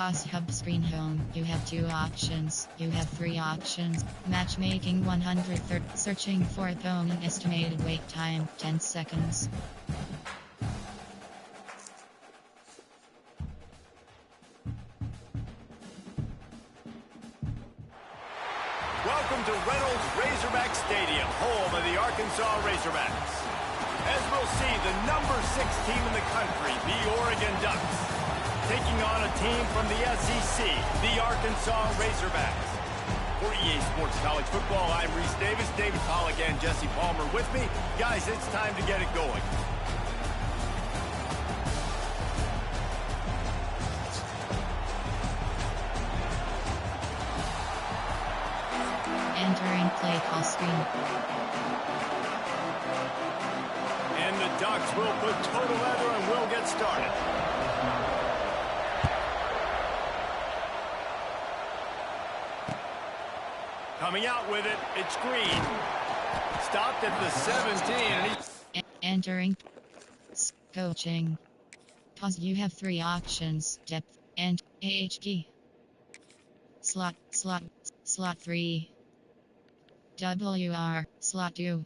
Toss hub screen home. You have 2 options. You have 3 options. Matchmaking 130. Searching for opponent. Estimated wait time 10 seconds. Welcome to Reynolds Razorback Stadium, home of the Arkansas Razorbacks. As we'll see, the number 6 team in the country, the Oregon Ducks, taking on a team from the SEC, the Arkansas Razorbacks. For EA Sports College Football, I'm Reese Davis, David Pollock, and Jesse Palmer with me. Guys, it's time to get it going. Entering play call screen. And the Ducks will put total leather and we'll get started. Coming out with it, it's Green. Stopped at the 17. And Entering coaching. Pause. You have 3 options. Depth and AHD. Slot 3. WR, slot 2,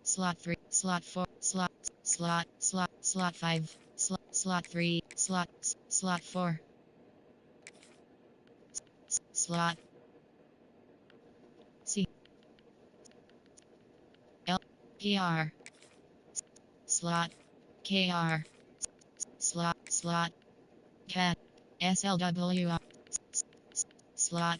slot 3, slot 4, slot 5, slot 3, slot 4, slot C, L, PR, slot, KR, slot, cat, SLWR, slot.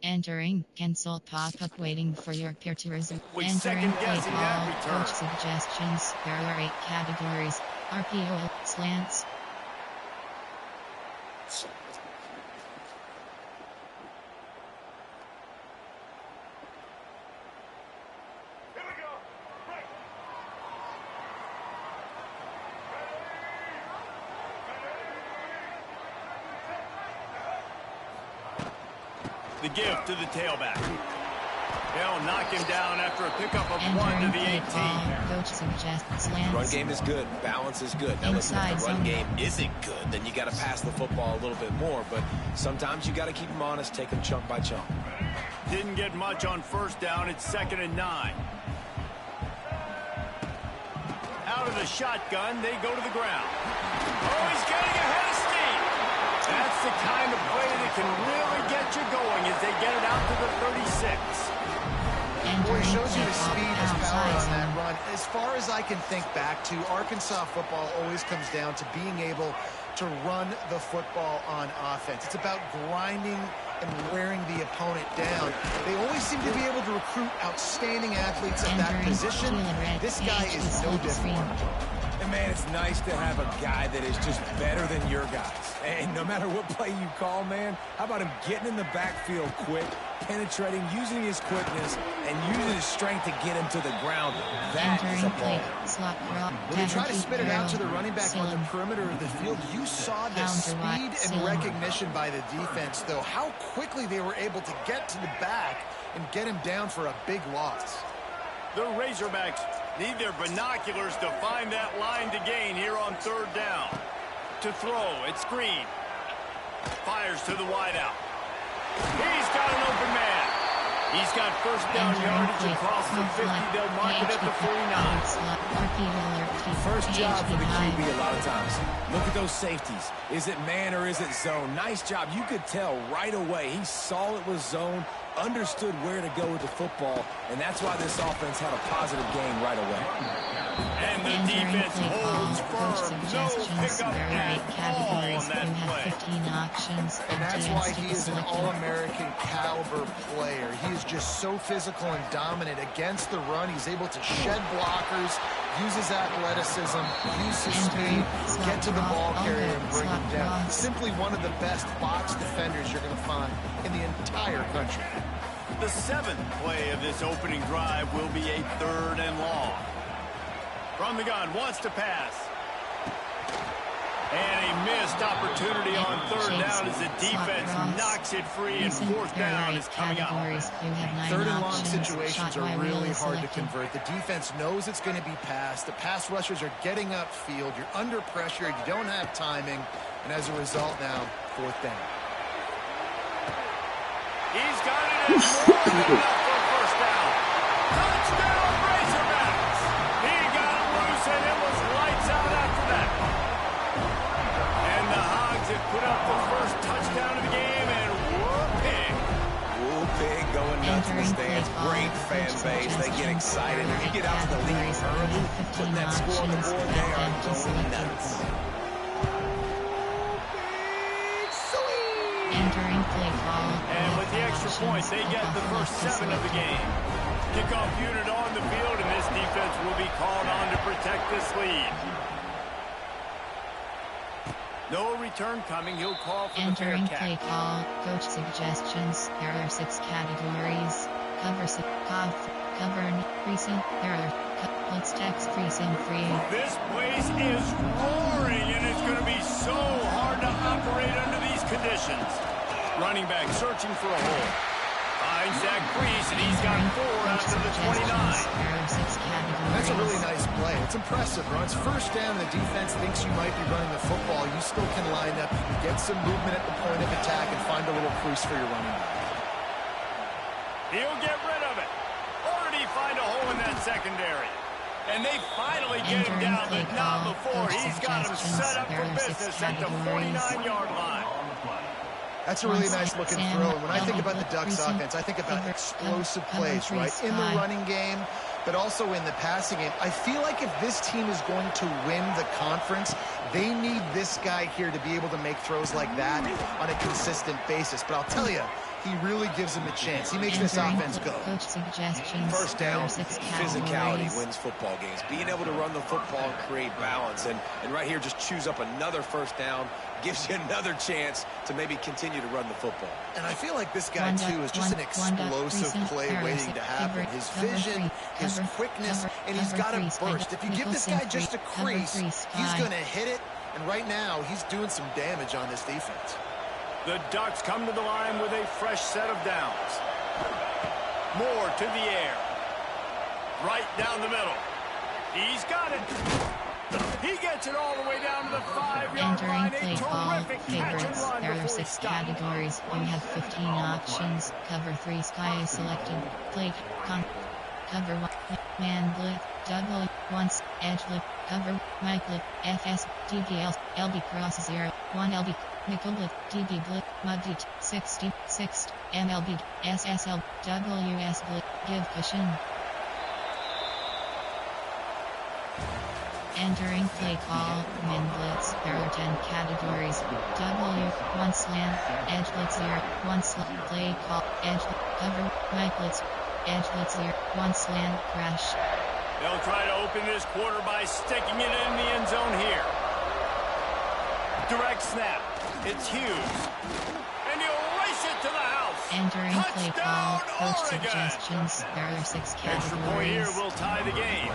Entering cancel pop-up waiting for your peer to resume. Entering play call, coach suggestions. There are 8 categories. RPO, slants. the give to the tailback. They'll knock him down after a pickup of 1 to the 18. Coach suggests slants. Run game is good. Balance is good. Now listen, if the run game isn't good, then you got to pass the football a little bit more. But sometimes you got to keep them honest, take them chunk by chunk. Didn't get much on first down. It's 2nd and 9. Out of the shotgun, they go to the ground. Oh, he's getting ahead of steam. That's the kind of play that can really get you going as they get it out to the 36. Boy, it shows you the speed and power on that run. As far as I can think back to, Arkansas football always comes down to being able to run the football on offense. It's about grinding and wearing the opponent down. They always seem to be able to recruit outstanding athletes at that position. This guy is no different. And man, it's nice to have a guy that is just better than your guys. And no matter what play you call, man, how about him getting in the backfield quick, penetrating, using his quickness, and using his strength to get him to the ground. That is a ball. When they try to spit it out to the running back on the perimeter of the field, you saw the speed and recognition by the defense, though, how quickly they were able to get to the back and get him down for a big loss. The Razorbacks need their binoculars to find that line to gain here on 3rd down. To throw, it's Green. Fires to the wideout. He's got an open man. He's got first down yardage across the 50. They'll mark it at the 49. First job for the QB a lot of times. Look at those safeties. Is it man or is it zone? Nice job. You could tell right away. He saw it was zone, understood where to go with the football, and that's why this offense had a positive game right away. And the defense holds firm. No pickup at all on that play. And that's why he is an All-American caliber player. He is just so physical and dominant against the run. He's able to shed blockers, use his athleticism, use his speed, get to the ball carrier and bring him down. Simply one of the best box defenders you're going to find in the entire country. The 7th play of this opening drive will be a 3rd and long. From the gun, wants to pass. And a missed opportunity on 3rd down as the defense knocks it free, and 4th down is coming up. 3rd and long situations are really hard to convert. The defense knows it's going to be passed. The pass rushers are getting upfield. You're under pressure. You don't have timing. And as a result now, 4th down. He's got it in more than enough for a first down. Touchdown, Razorbacks! He got it loose, and it was lights out after that. And the Hogs have put up the first touchdown of the game, and whoop-pig. Whoop-pig going nuts in the stands. Great fan base. They get excited. If you get out to the lead early, putting that score on the board, they are going nuts. Entering play call. And with the extra point, they get the first 7 of the game. Kickoff unit on the field, and this defense will be called on to protect this lead. No return coming. He'll call for the fair Entering catch. play call. Coach suggestions. There are 6 categories. Cover cover recent. There are let's text recent free. This place is roaring, and it's going to be so hard to operate under these conditions. Running back searching for a hole. Finds that crease, and he's got 4 out of the 29. There are 6 categories. That's a really nice play. It's impressive, bro. It's first down, and the defense thinks you might be running the football. You still can line up, you can get some movement at the point of attack, and find a little crease for your running back. He'll get rid of it. Or did he find a hole in that secondary? And they finally get him down, but not before. He's got him set up for business at the 49-yard line. That's a really nice looking throw. And when I think about the Ducks offense, I think about explosive plays, right? In the running game, but also in the passing game. I feel like if this team is going to win the conference, they need this guy here to be able to make throws like that on a consistent basis. But I'll tell you, he really gives him a chance. He makes this offense go. Coach suggestions. First down, 6 physicality categories. wins football games. Being able to run the football and create balance. And right here, just choose up another first down. Gives you another chance to maybe continue to run the football. And I feel like this guy, too, is just an explosive play waiting to happen. His vision, his quickness, and he's got a burst. If you give this guy just a crease, he's going to hit it. And right now, he's doing some damage on this defense. The Ducks come to the line with a fresh set of downs. Moore to the air. Right down the middle. He's got it. He gets it all the way down to the 5-yard line. Entering A play call. terrific catch and Favorites. run There are before 6 he stopped. categories. You have 15 options. Cover 3 sky is selected. Play cover 1 man blitz. Double once edge blitz. Cover Mike blitz. FS DBL LB cross 0 1 LB nickel blitz DB blitz mud blitz 60 6 MLB SSL WS blitz give cushion. Entering play call, min blitz, there are 10 categories. W, 1 slant, edge blitz 0, 1 slant, play call, edge, cover, Mike blitz, edge blitz 0, 1 slant, crash. They'll try to open this quarter by sticking it in the end zone here. Direct snap. It's Hughes. And he'll race it to the house. Entering play call, Touchdown, coach Oregon. suggestions, there are 6 Extra point here categories. will tie the game.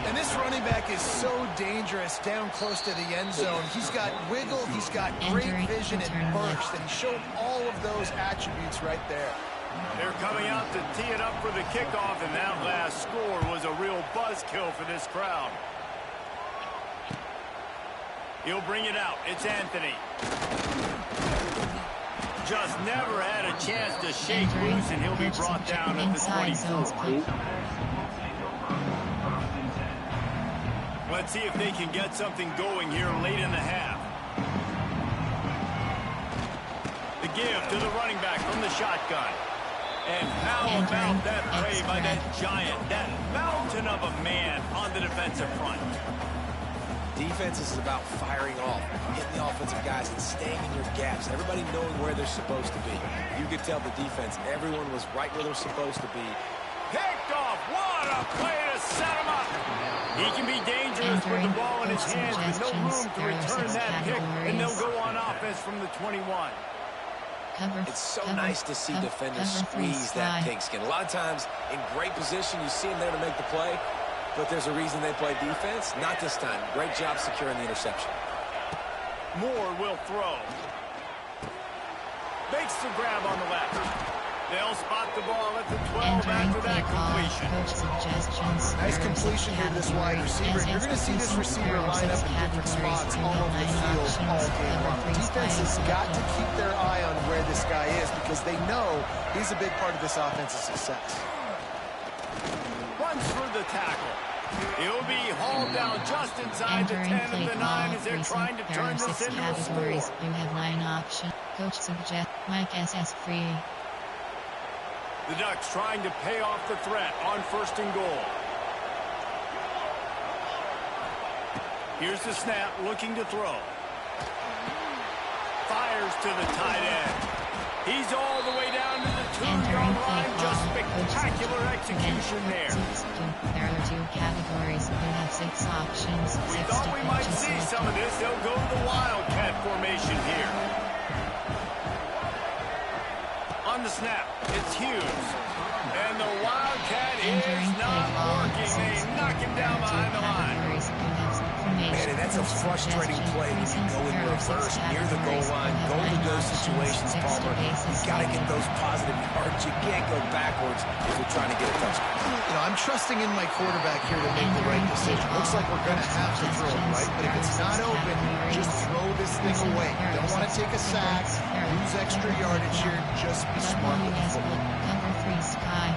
And this running back is so dangerous down close to the end zone. He's got wiggle, he's got great Entering vision return and burst, left. and he showed all of those attributes right there. They're coming out to tee it up for the kickoff, and that last score was a real buzzkill for this crowd. He'll bring it out. It's Anthony. Just never had a chance to shake Entering loose, and he'll be pitch brought down at the inside zones 24. play. Let's see if they can get something going here late in the half. The give to the running back from the shotgun. And how about that play by that giant, that mountain of a man on the defensive front? Defense is about firing off, hitting the offensive guys and staying in your gaps. Everybody knowing where they're supposed to be. You could tell the defense, everyone was right where they're supposed to be. Picked off. What a play to set him up. He can be dangerous with the ball in his hands, with no room to return that pick, and they'll go on offense from the 21. It's so nice to see defenders squeeze that pigskin. A lot of times, in great position, you see them there to make the play, but there's a reason they play defense. Not this time. Great job securing the interception. Moore will throw. Makes the grab on the left. They'll spot the ball at the 12 after that completion. Coach suggestions. Nice completion here to this wide receiver. And you're going to see this receiver line up in different spots all over the field all game long. Defense has got to keep their eye on where this guy is because they know he's a big part of this offensive success. Runs through the tackle. He'll be hauled down just inside the 10 of the 9 as they're trying to turn this into a score. You have 9 options. Coach suggests Mike SS free. The Ducks trying to pay off the threat on 1st and goal. Here's the snap, looking to throw. Fires to the tight end. He's all the way down to the 2-yard line. Just spectacular execution there. There are 2 categories. You have 6 options. We thought we might see some of this. They'll go to the Wildcat formation here. On the snap, it's Hughes. And the Wildcat is not working. They knock him down behind the line. Man, and that's a frustrating play when you go in reverse near the goal line. Go to those situations, Palmer. You got to get those positive yards. You can't go backwards if you're trying to get a touchdown. You know, I'm trusting in my quarterback here to make the right decision. Looks like we're going to have to throw it, right? But if it's not open, just throw this thing away. Don't want to take a sack, lose extra yardage here. Just be smart with the football. Number 3, Sky.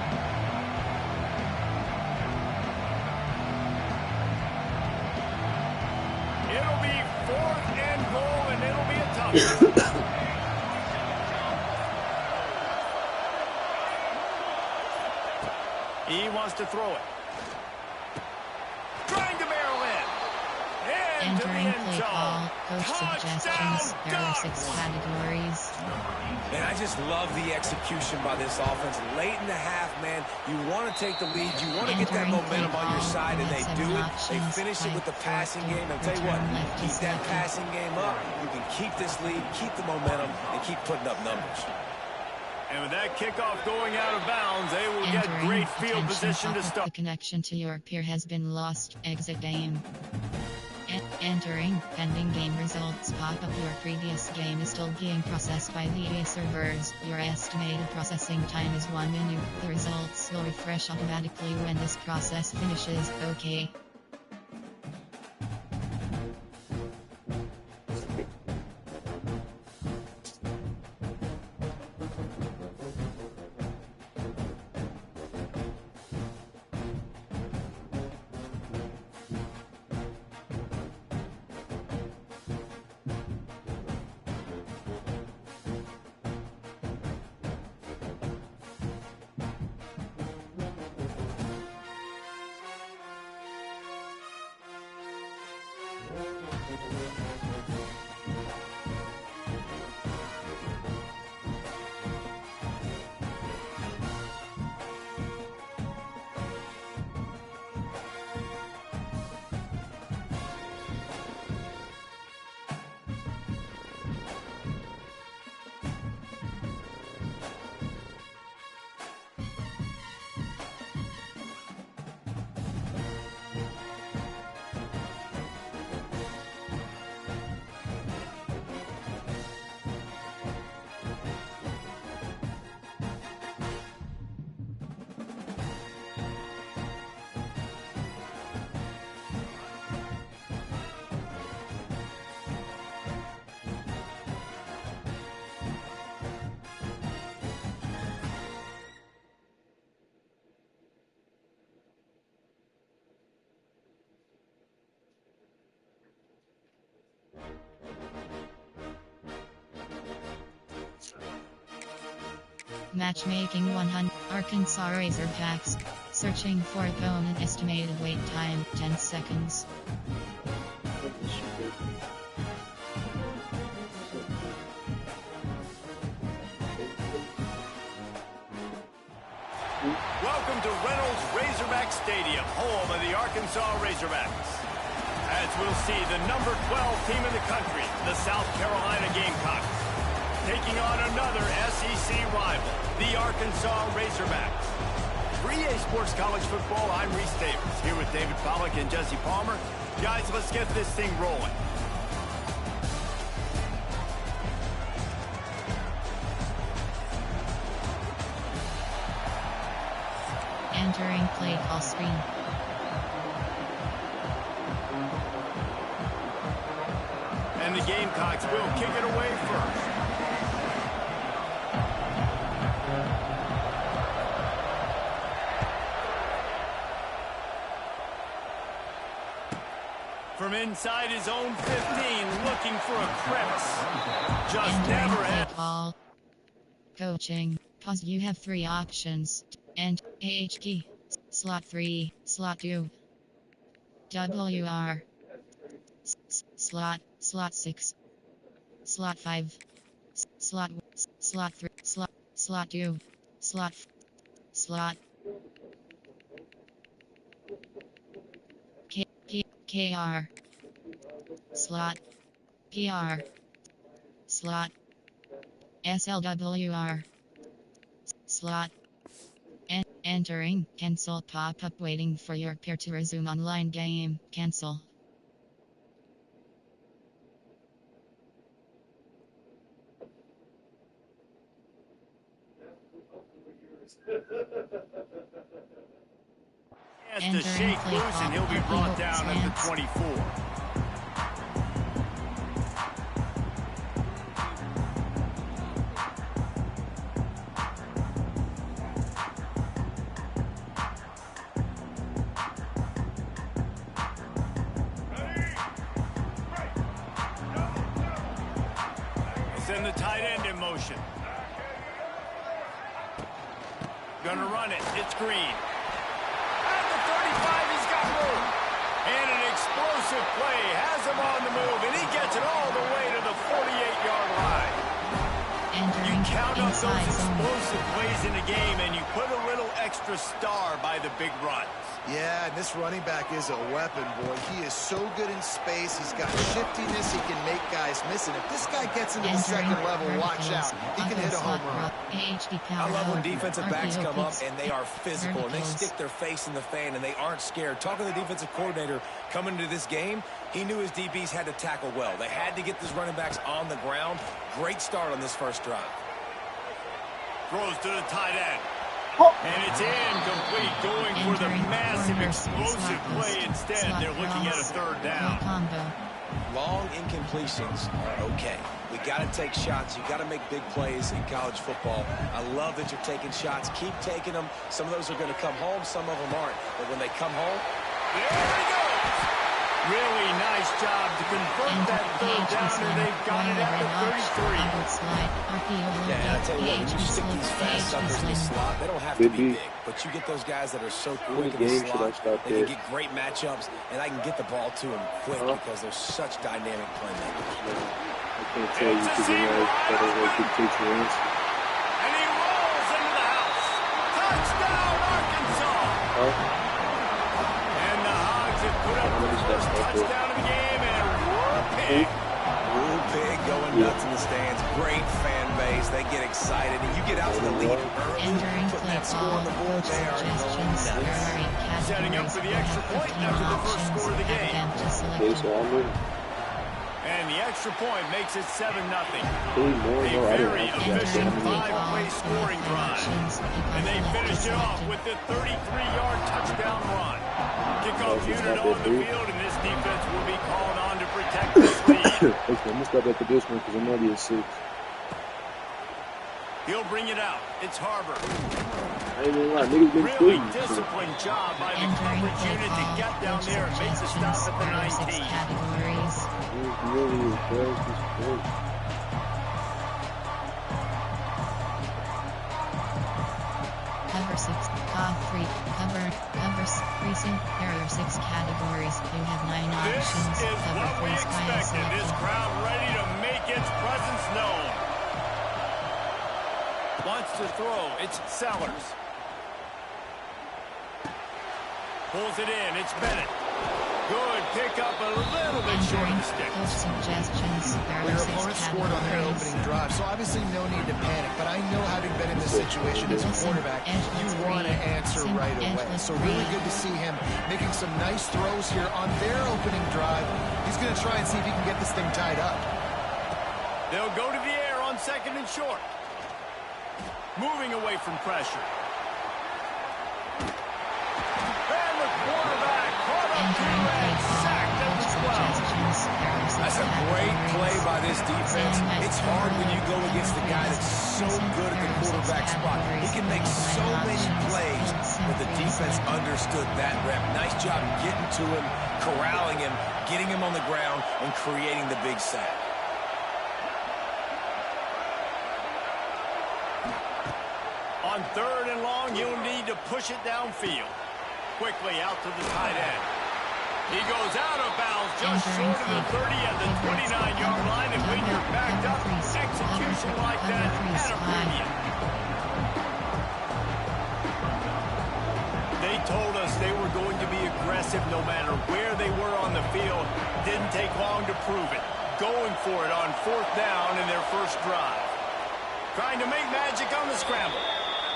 It'll be 4th and goal, and it'll be a tough one. He wants to throw it. Trying to barrel in. Entering play call. Coach suggestions. There are 6 categories. And I just love the execution by this offense. Late in the half, man, you want to take the lead. You want to get that momentum on your side, and they do it. They finish it with the passing game. And I'll tell you what, keep that passing game up. You can keep this lead, keep the momentum, and keep putting up numbers. And with that kickoff going out of bounds, they will get great field position to start. The connection to your peer has been lost. Exit game. Entering pending game results pop up. Your previous game is still being processed by the EA servers. Your estimated processing time is 1 minute. The results will refresh automatically when this process finishes. OK. Matchmaking 100. Arkansas Razorbacks. Searching for opponent. Estimated wait time 10 seconds. Welcome to Reynolds Razorback Stadium, home of the Arkansas Razorbacks. As we'll see, the number 12 team in the country, the South Carolina Gamecocks, taking on another SEC rival, the Arkansas Razorbacks. For EA Sports College Football, I'm Reese Davis, here with David Pollack and Jesse Palmer. Guys, let's get this thing rolling. Entering play call screen. And the Gamecocks will kick it away first. From inside his own 15, looking for a crevice. Just never had. Ball. Coaching. Pause. You have 3 options. And AH key. Slot 3, slot 2. WR. Slot 6. Slot 5. Slot 3. Slot 2. Slot. KR. Slot. PR. Slot. SLWR. Slot. Entering. Cancel pop-up waiting for your peer to resume online game. Cancel. Has to shake loose and he'll be brought down at the 24. Send the tight end in motion. Gonna run it. It's Green. At the 35, he's got room. And an explosive play has him on the move, and he gets it all the way to the 48-yard line. You count up those explosive plays in a game, and you put a little extra star by the big runs. Yeah, and this running back is a weapon, boy. He is so good in space. He's got shiftiness. He can make guys miss. And if this guy gets into the second level, watch out. He can hit a home run. I love when defensive backs come up and they are physical and they stick their face in the fan and they aren't scared. Talking to the defensive coordinator coming into this game, he knew his DBs had to tackle well. They had to get these running backs on the ground. Great start on this first drive. Throws to the tight end. And it's incomplete, going for the massive explosive play instead. They're looking at a third down. Long incompletions are okay. We got to take shots. You got to make big plays in college football. I love that you're taking shots. Keep taking them. Some of those are going to come home. Some of them aren't. But when they come home, there he goes. Really nice job to convert that third down, and they've got it at the 33. Yeah, I tell you what, when you stick these fast suckers in the slot, they don't have to be big. But you get those guys that are so quick in the slot, they can get great matchups, and I can get the ball to them quick because they're such dynamic playmakers. I can't tell you because they know better way to take your answer. And he rolls into the house. Touchdown, Arkansas! And the Hogs have put up the first touchdown of the game, and Rule Pig going nuts in the stands. Great fan base. They get excited, and you get out to the lead early, put that score on the board. They are going nuts. Setting up for the extra point after the first score of the game. And the extra point makes it 7-0. A very efficient 5-play scoring drive. And they finished it off with the 33-yard touchdown run. Kickoff unit on the field, and this defense will be called on to protect this lead. I'm going to stop after this one because I'm already at 6. He'll bring it out. It's Harbor. I ain't gonna lie, niggas been Really screwed. disciplined job by the coverage unit to get down there and make the stop at the 19. It really is, bro. It's just great. Cover 6, cover 3, there are 6 categories. You have 9 options. This is Cover what we 3 sky expected. This selected. crowd ready to make its presence known. Wants to throw. It's Sellers. Pulls it in. It's Bennett. Good pick up, a little bit short of the stick. Coach suggestions. There Your are 6 opponent scored on their categories. opening drive, so obviously no need to panic. But I know, having been in this situation as a quarterback, you want to answer right away. So really good to see him making some nice throws here on their opening drive. He's going to try and see if he can get this thing tied up. They'll go to the air on 2nd and short. Moving away from pressure. a great play by this defense. It's hard when you go against the guy that's so good at the quarterback spot. He can make so many plays, but the defense understood that rep. Nice job getting to him, corralling him, getting him on the ground, and creating the big sack. On 3rd and long, you'll need to push it downfield. Quickly out to the tight end. He goes out of bounds just short of the 30 at the 29-yard line. And when you're backed up, execution like that at a premium. They told us they were going to be aggressive no matter where they were on the field. Didn't take long to prove it. Going for it on 4th down in their first drive. Trying to make magic on the scramble.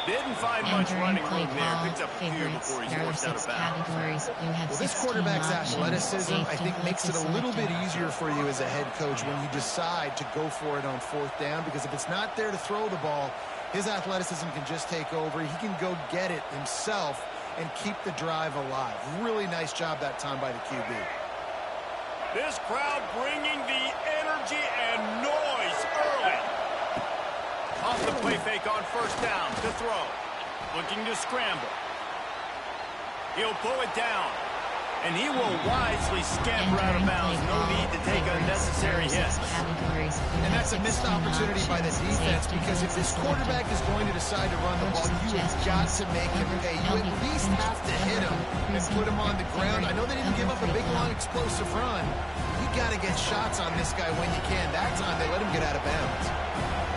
Didn't find much running room there. Picks up a few before he's forced out of bounds. Well, this quarterback's athleticism, I think, makes it a little bit easier for you as a head coach when you decide to go for it on 4th down, because if it's not there to throw the ball, his athleticism can just take over. He can go get it himself and keep the drive alive. Really nice job that time by the QB. This crowd bringing the energy and noise early. Off the play fake on 1st down to throw. Looking to scramble. He'll pull it down. And he will wisely scamper out of bounds. No need to take unnecessary hits. And that's a missed opportunity by the defense, because if this quarterback is going to decide to run the ball, you have got to make him pay. You at least have to hit him and put him on the ground. I know they didn't give up a big, long, explosive run. You got to get shots on this guy when you can. That time they let him get out of bounds.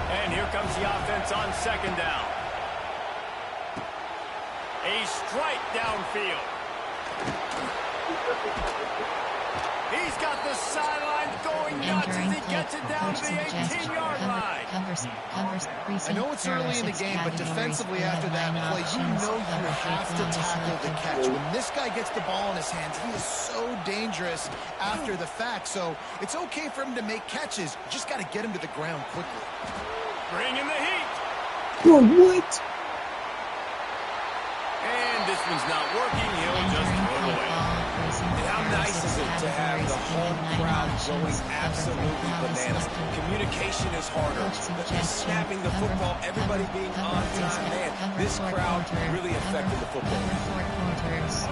And here comes the offense on 2nd down. A strike downfield. He's got the sideline going nuts as he gets it down to the 18-yard line. I know it's early in the game, but defensively after that play, you know you have to tackle the catch. When this guy gets the ball in his hands, he is so dangerous after the fact. So it's okay for him to make catches. You just got to get him to the ground quickly. Bring in the heat. Whoa, what? And this one's not working. He'll just throw it away. And how nice is it to have the home crowd going absolutely bananas? Communication is harder. Snapping the football, everybody being on time. Man, this crowd really affected the football.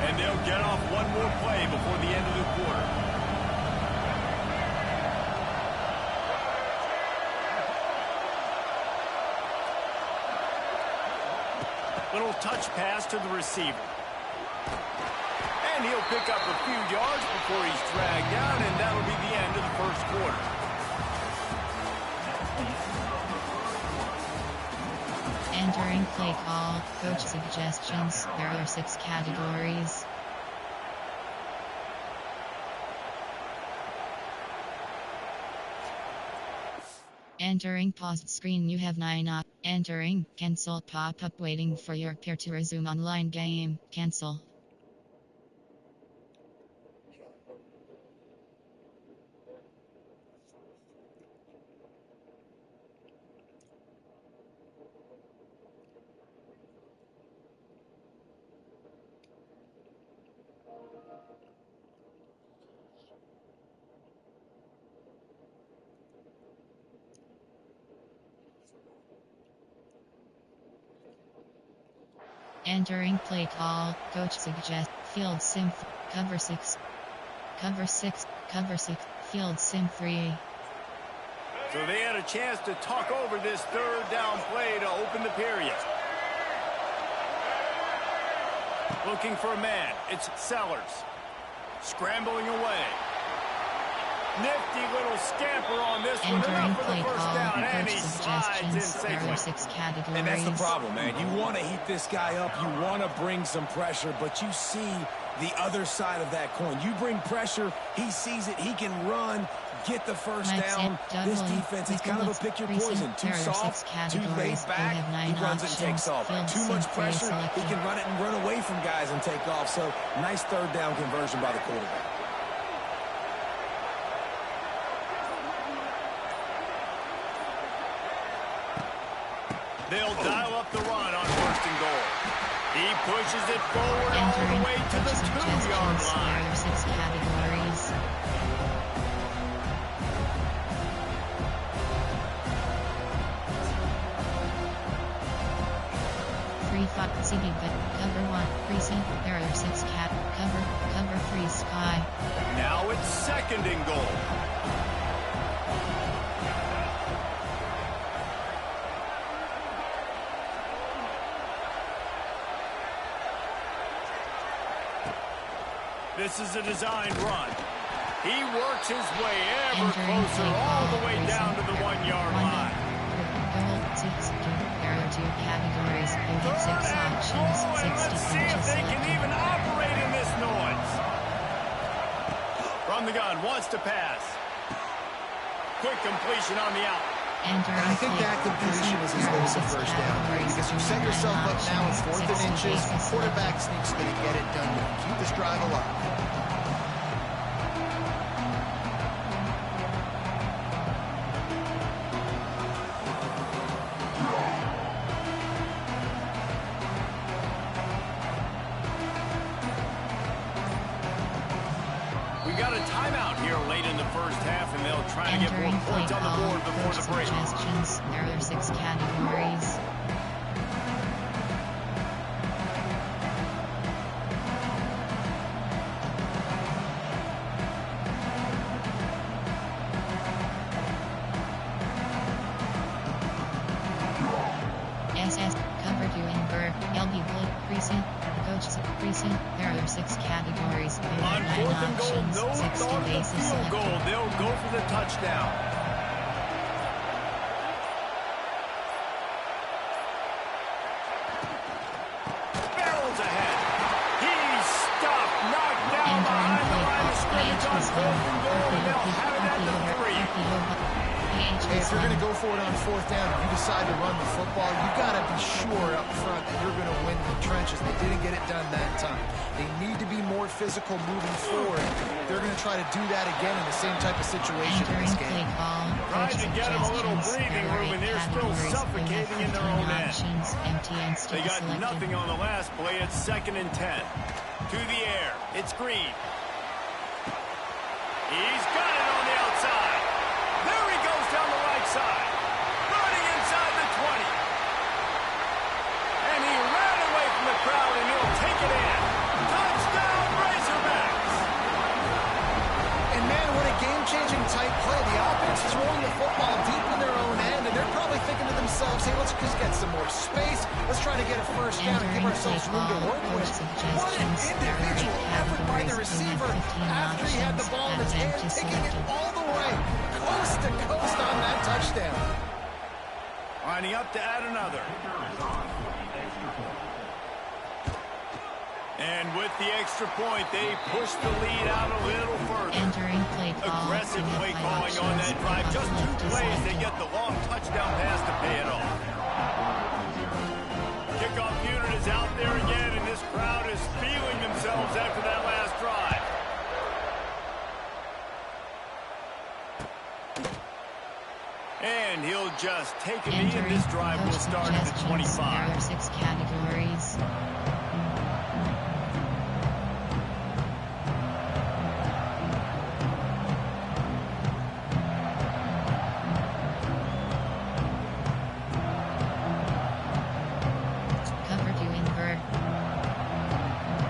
And they'll get off one more play before the end of the quarter. Little touch pass to the receiver. And he'll pick up a few yards before he's dragged down, and that'll be the end of the first quarter. Entering play call, coach suggestions. There are 6 categories. Entering paused screen, you have 9 up. Entering cancel pop-up waiting for your peer to resume online game. Cancel. Entering play call, coach suggest, field sim, cover 6, field sim 3. So they had a chance to talk over this 3rd down play to open the period. Looking for a man, it's Sellers. Scrambling away. Nifty little scamper on this one. Enough for the first down, and he slides in safely. 6 categories. And that's the problem, man. You want to heat this guy up. You want to bring some pressure, but you see the other side of that coin. You bring pressure, he sees it, he can run, get the first down. This defense is kind of a pick your poison. Too soft, too laid back, he runs it and takes off. Too much pressure, he can run it and run away from guys and take off. So, nice 3rd down conversion by the quarterback. They'll dial up the run on 1st and goal. He pushes it forward all the way to the 2-yard line. 6 categories. 35 CD but cover 1 precinct. There are 6 cat cover 3 sky. Now it's second and goal. This is a designed run. He works his way ever closer all the way down to the 1-yard line. There are 2 categories. You get 6 options. 60 Let's see if they can even operate in this noise. From the gun, wants to pass. Quick completion on the out. And I think that completion is as low as a first down, because you set yourself up now in 4th and inches. Quarterback sneaks going to get it done. Keep this drive alive. We got a timeout here late in the first half, and they'll try to get more points on the board before the break. Suggestions. There are 6 categories. SS cover 2 in Burr, LB Blue precinct, Coach precinct. There are 6 categories. On 4th and goal, no 60 thought of a bases field goal. They'll go for the touchdown. Barrels ahead. He's stopped, knocked down behind the line of scrimmage on 4th and goal, and they'll have it at the 3. Hey, if you're going to go for it on 4th down, if you decide to run the football, you've got to be sure up front that you're going to win the trenches. They didn't get it done that time. They need to be more physical moving forward. They're going to try to do that again in the same type of situation in this game. Trying to get them a little breathing room, and they're still suffocating in their own end. They got nothing on the last play. It's 2nd and 10. To the air. It's Green. He's got it on the outside. There he goes down the right side. Running inside the 20. And he ran away from the crowd, and he'll take it in. Touchdown, Razorbacks! And man, what a game-changing type play. The offense is rolling the football deep in their own end, and they're probably thinking to themselves, hey, let's just get some more space. Let's try to get a first down and give ourselves room to work with. What an individual effort by the receiver after he had the ball in his hand, taking it all the way, coast to coast on that touchdown. Lining up to add another. And with the extra point, they push the lead out a little further. Aggressive play calling on that drive. Just 2 plays, they get the long touchdown pass to pay it off. Kickoff unit is out there again, and this crowd is feeling themselves after that last drive. And he'll just take a knee, and this drive will start at the 25. There are 6 categories. Cover 2 in Burr.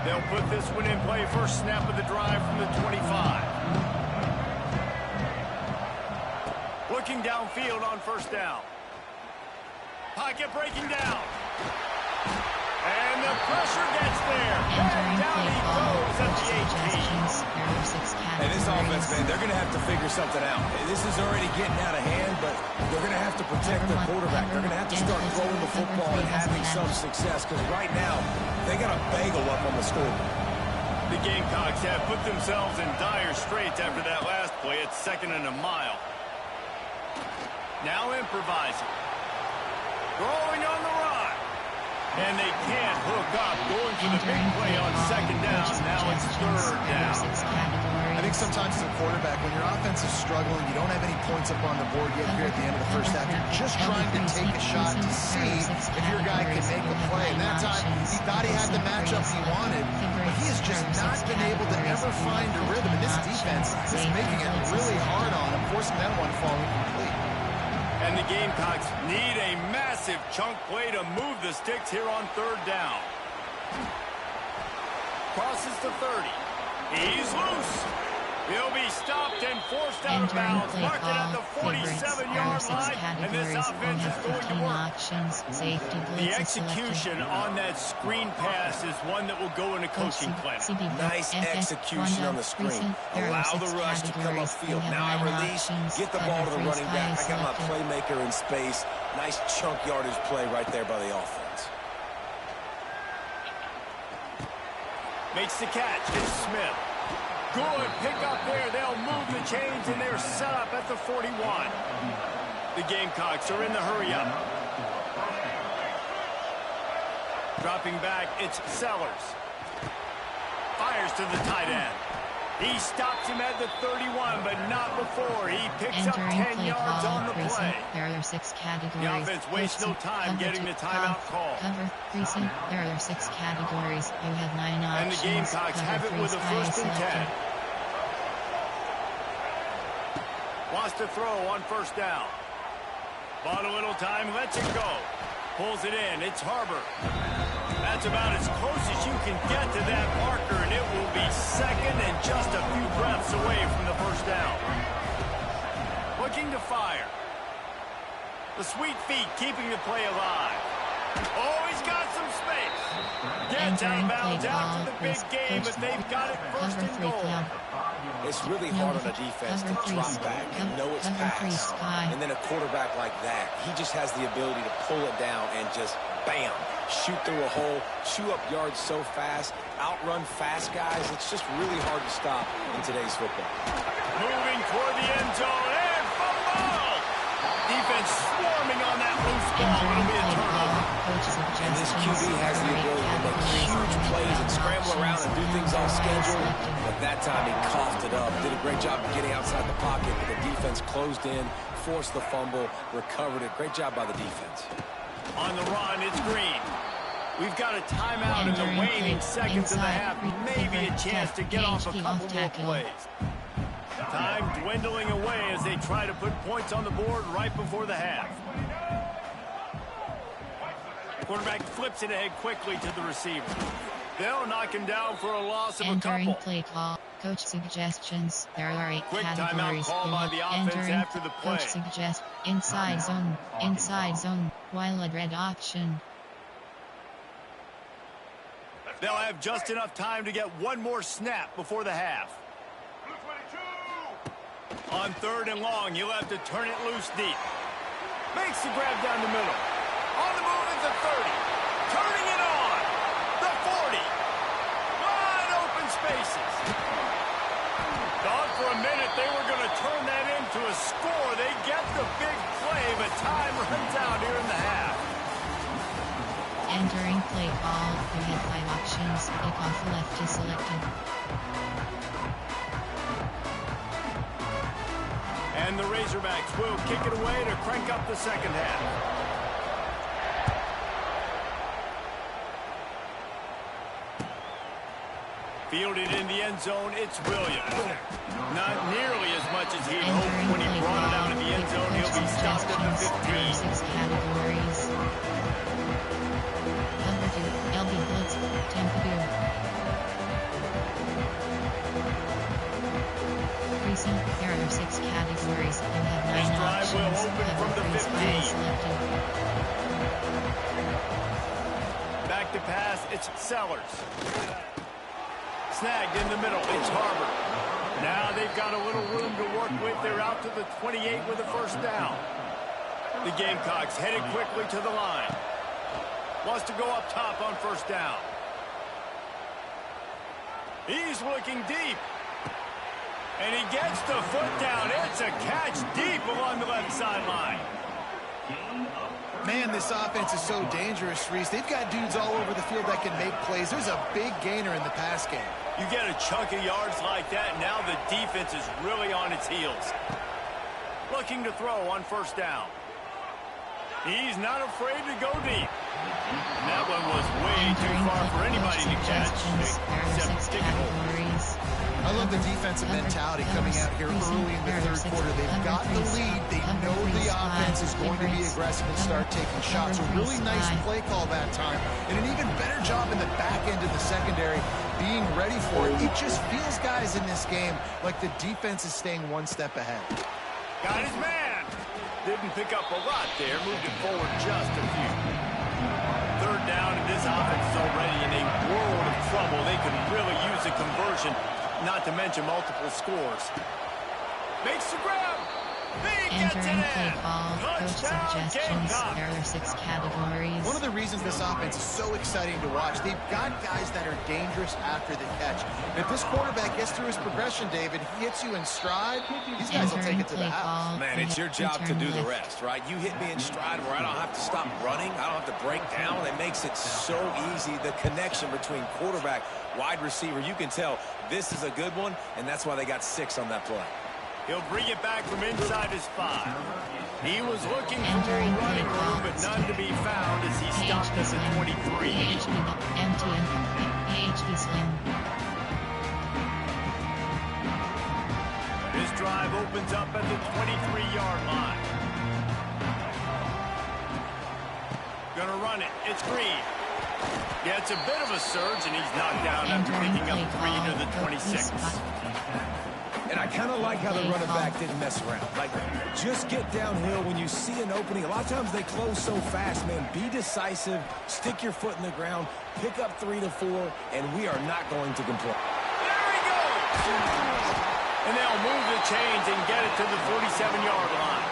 They'll put this one in play. First snap of the drive from the 25. Looking downfield on first down. Pocket breaking down. And the pressure gets there. And down he goes at the 18. And this offense, man, they're going to have to figure something out. This is already getting out of hand, but they're going to have to protect their quarterback. They're going to have to start throwing the football and having some success, because right now, they got a bagel up on the scoreboard. The Gamecocks have put themselves in dire straits after that last play. It's 2nd and a mile. Now improvising. Throwing on the run. And they can't hook up. Going for the big play on 2nd down. Now it's 3rd down. I think sometimes as a quarterback, when your offense is struggling, you don't have any points up on the board yet here at the end of the first half. You're just trying to take a shot to see if your guy can make a play. And that time, he thought he had the matchup he wanted, but he has just not been able to ever find a rhythm. And this defense is making it really hard on him, forcing that one to fall incomplete. And the Gamecocks need a massive chunk play to move the sticks here on 3rd down. Crosses to 30. He's loose. He'll be stopped and forced out of bounds. Marked it at the 47-yard line. And this offense is going to work. The execution on that screen pass is one that will go in a coaching clinic. Nice execution on the screen. Allow the rush to come upfield. Now I release. Get the ball to the running back. I got my playmaker in space. Nice chunk yardage play right there by the offense. Makes the catch. It's Smith. Good pick up there. They'll move the chains, and they're set up at the 41. The Gamecocks are in the hurry-up. Dropping back, it's Sellers. Fires to the tight end. He stops him at the 31, but not before. He picks up 10 yards on the play. There are 6 categories. The offense wastes no time getting the timeout call. Cover, precinct. There are 6 categories. You have 9 options. And the Gamecocks have it with a 1st and 10. Wants to throw on 1st down. Bought a little time, lets it go. Pulls it in, it's Harbor. That's about as close as you can get to that marker, and it will be 2nd and just a few breaths away from the 1st down. Looking to fire. The sweet feet keeping the play alive. Oh, he's got some space. Gets out of bounds after the big game, but they've got it 1st and goal. It's really hard on a defense to drop back and know it's pass. And then a quarterback like that, he just has the ability to pull it down and just, bam, shoot through a hole, chew up yards so fast, outrun fast guys. It's just really hard to stop in today's football. Moving toward the end zone, and fumble! Defense swarming on that loose ball. It'll be a turnover. And this QB has the ability to make huge plays and scramble around and do things off schedule. But that time he coughed it up. Did a great job of getting outside the pocket, but the defense closed in, forced the fumble, recovered it. Great job by the defense. On the run, it's Green. We've got a timeout in the waning seconds of the half. Maybe a chance to get off a couple more plays. Time dwindling away as they try to put points on the board right before the half. Quarterback flips it ahead quickly to the receiver. They'll knock him down for a loss of a couple. Entering play call. Coach suggestions. There are 8 Quick categories. timeout call by the offense after the play. Coach suggest inside zone, wild red option. They'll have just enough time to get one more snap before the half. On 3rd and long, you'll have to turn it loose deep. Makes the grab down the middle. On the move at the 30. Turning it on. The 40. Wide open spaces. Thought for a minute they were going to turn that into a score. They get the big play, but time runs out here in the half. Entering play call. You have 5 options. Pick off left is selected. And the Razorbacks will kick it away to crank up the 2nd half. Fielded in the end zone, it's Williams. Not nearly as much as he'd hoped when he brought it out of the end zone. He'll be stopped at the 15. 6 categories. Number 2, LB Blitz, Tampa Bay. Precinct, there are 6 categories. You have 9 This drive options. will open from the 15. Selected. Back to pass, it's Sellers. Snagged in the middle, it's Harbor. Now they've got a little room to work with. They're out to the 28 with a 1st down. The Gamecocks headed quickly to the line. Wants to go up top on 1st down. He's looking deep. And he gets the foot down. It's a catch deep along the left sideline. Man, this offense is so dangerous, Reese. They've got dudes all over the field that can make plays. There's a big gainer in the pass game. You get a chunk of yards like that, and now the defense is really on its heels. Looking to throw on 1st down. He's not afraid to go deep. And that one was way too far for anybody to catch, except stick it home. I love the defensive mentality coming out here early in the third quarter. They've got the lead. They know the offense is going to be aggressive and start taking shots. A really nice play call that time. And an even better job in the back end of the secondary being ready for it. It just feels, guys, in this game like the defense is staying one step ahead. Got his man. Didn't pick up a lot there. Moved it forward just a few. Third down, and this offense is already in a world of trouble. They can really use a conversion, not to mention multiple scores. Makes the grab. Entering play call, coach suggestions, there are 6 categories. One of the reasons this offense is so exciting to watch, they've got guys that are dangerous after the catch. If this quarterback gets through his progression, David, he hits you in stride, these guys will take it to the house. Man, it's your job to do the rest, right? You hit me in stride where I don't have to stop running. I don't have to break down. It makes it so easy, the connection between quarterback, wide receiver. You can tell this is a good one, and that's why they got 6 on that play. He'll bring it back from inside his 5. He was looking for more running room, but none to be found as he stopped at the 23. This drive opens up at the 23-yard line. Gonna run it. It's Green. Yeah, it's a bit of a surge, and he's knocked down after picking up 3 to the 26. And I kind of like how the running back didn't mess around. Like, just get downhill when you see an opening. A lot of times they close so fast, man. Be decisive, stick your foot in the ground, pick up 3 to 4, and we are not going to complain. There he goes! And they'll move the chains and get it to the 47-yard line.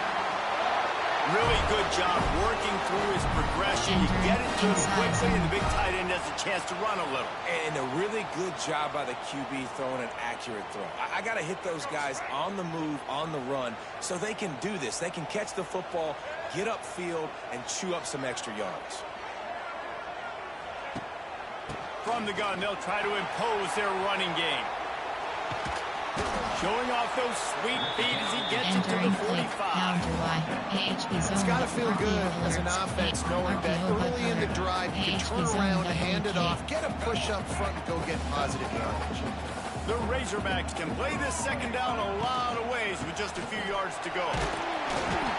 Really good job working through his progression. You get it to him quickly, and the big tight end has a chance to run a little. And a really good job by the QB throwing an accurate throw. I got to hit those guys on the move, on the run, so they can do this. They can catch the football, get upfield, and chew up some extra yards. From the gun, they'll try to impose their running game. Showing off those sweet feet as he gets it to the 45. It's got to feel good as an offense knowing that early in the drive you can turn around, hand it off, get a push up front, and go get positive yardage. The Razorbacks can play this second down a lot of ways with just a few yards to go.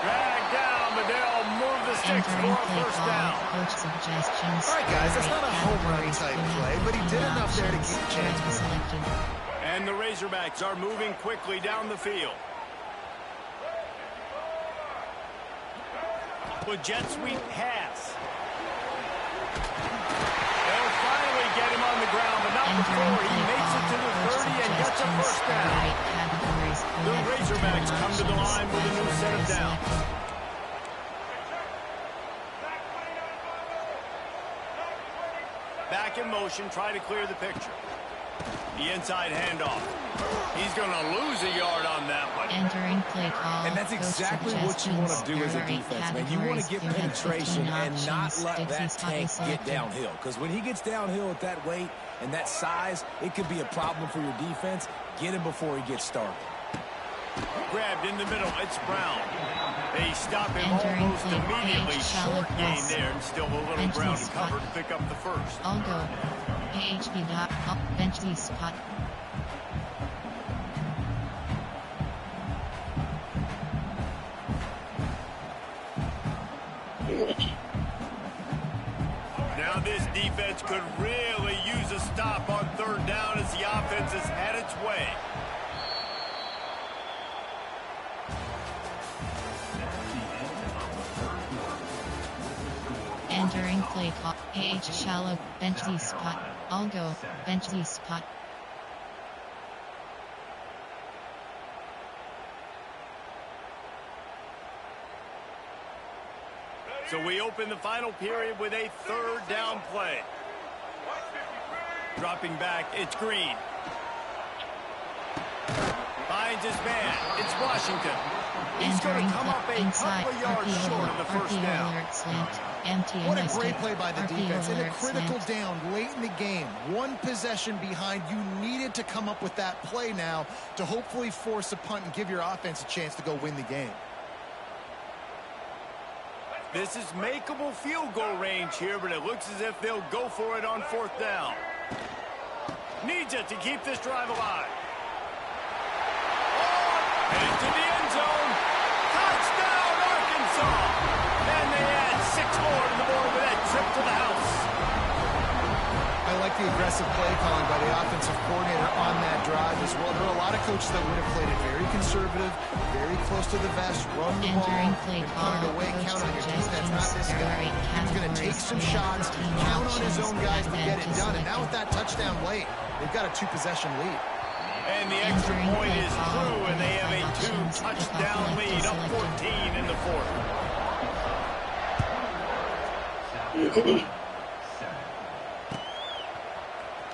Drag down, but they'll move the sticks for a first down. All right, guys, that's not a home run type play, but he did enough there to keep the chance. And the Razorbacks are moving quickly down the field. With jet sweep pass. They'll finally get him on the ground, but not before he makes it to the 30 and gets a first down. The Razorbacks come to the line with a new set of downs. Back in motion, try to clear the picture. The inside handoff. He's going to lose a yard on that one. Entering play call. And that's exactly what you want to do as a defense, man. You want to get penetration and not let that tank get downhill. Because when he gets downhill at that weight and that size, it could be a problem for your defense. Get him before he gets started. Grabbed in the middle. It's Brown. They stop him almost immediately. Short gain there, and still a little ground to cover to pick up the first. I'll go. PHP dot up bench the spot. Now this defense could really use a stop on third down as the offense has had its way. Entering play call. PH shallow bench the spot. I'll go bench the spot. So we open the final period with a third down play. Dropping back, it's Green. Finds his man. It's Washington. He's going to come up a couple of yards short of the first down. What a great play by the defense. In a critical down late in the game. One possession behind. You needed to come up with that play now to hopefully force a punt and give your offense a chance to go win the game. This is makeable field goal range here, but it looks as if they'll go for it on fourth down. Needs it to keep this drive alive. And into the end zone. Touchdown, Arkansas. And they add 6 more to the board with that trip to the house. I like the aggressive play calling by the offensive coordinator on that drive as well. There are a lot of coaches that would have played it very conservative, very close to the vest, run the ball, and put it away, count on your team. That's not this guy. He's going to take some shots, count on his own guys to get it done. And now with that touchdown late, they've got a 2-possession lead. And the extra point is through, and they have a 2-touchdown lead, up 14 in the fourth.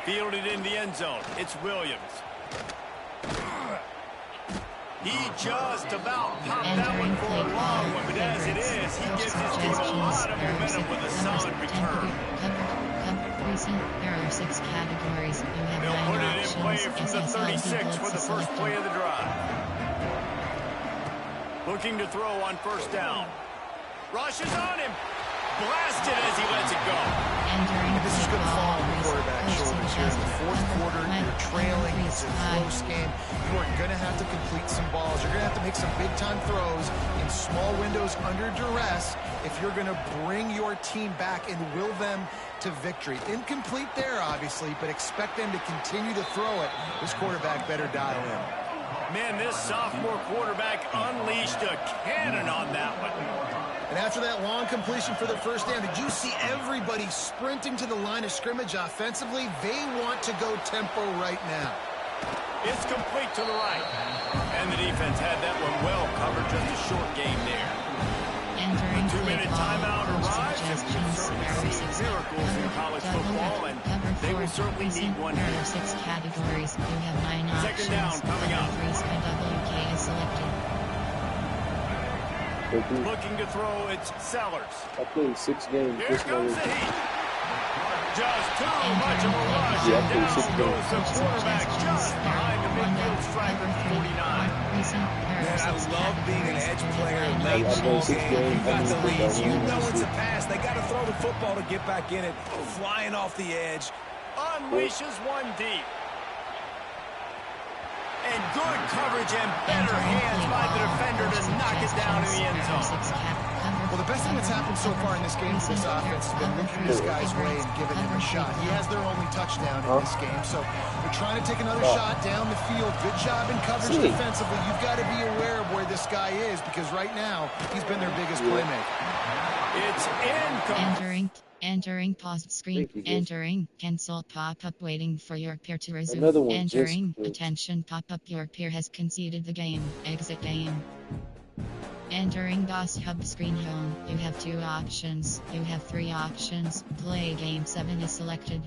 Fielded in the end zone. It's Williams. He just about popped that one for a long one, but as it is, he gives his team a lot of momentum with a solid return. There are 6 categories. You have They'll 9 put it in options. play from the 36 for the first play of the drive. Looking to throw on first down. Rushes on him. Blasted as he lets it go. And this is going to fall on the quarterback's shoulders here in the fourth quarter. You're trailing. It's a close game. You are going to have to complete some balls. You're going to have to make some big-time throws in small windows under duress if you're going to bring your team back and will them to victory. Incomplete there, obviously, but expect them to continue to throw it. This quarterback better dial in. Man, this sophomore quarterback unleashed a cannon on that one. And after that long completion for the first down, did you see everybody sprinting to the line of scrimmage offensively? They want to go tempo right now. It's complete to the right. And the defense had that one well covered, just a short game there. The 2-minute timeout arrives, and we've certainly seen miracles in college football, and they will certainly need one here. There are 6 categories. You have 9 options. Second down coming up. WK is selected. Looking to throw, it's Sellers. I played 6 games. Here comes the heat. Just too much of a rush, and down goes the quarterback just behind the midfield striker, 49. Man, I love being an edge player late ball game. You got the lead. You know it's a pass. They got to throw the football to get back in it. Flying off the edge. Unleashes one deep. And good coverage and better hands by the defender to knock it down in the end zone. Well, the best thing that's happened so far in this game for this offense has been looking this guy's way and giving him a shot. He has their only touchdown in this game, so they're trying to take another shot down the field. Good job in coverage defensively. You've got to be aware of where this guy is because right now he's been their biggest playmaker. It's incomplete. Entering paused screen. Entering cancel pop-up waiting for your peer to resume. Entering attention pop-up, your peer has conceded the game. Exit game. Entering DOS hub screen home. You have 2 options. You have 3 options. Play game 7 is selected.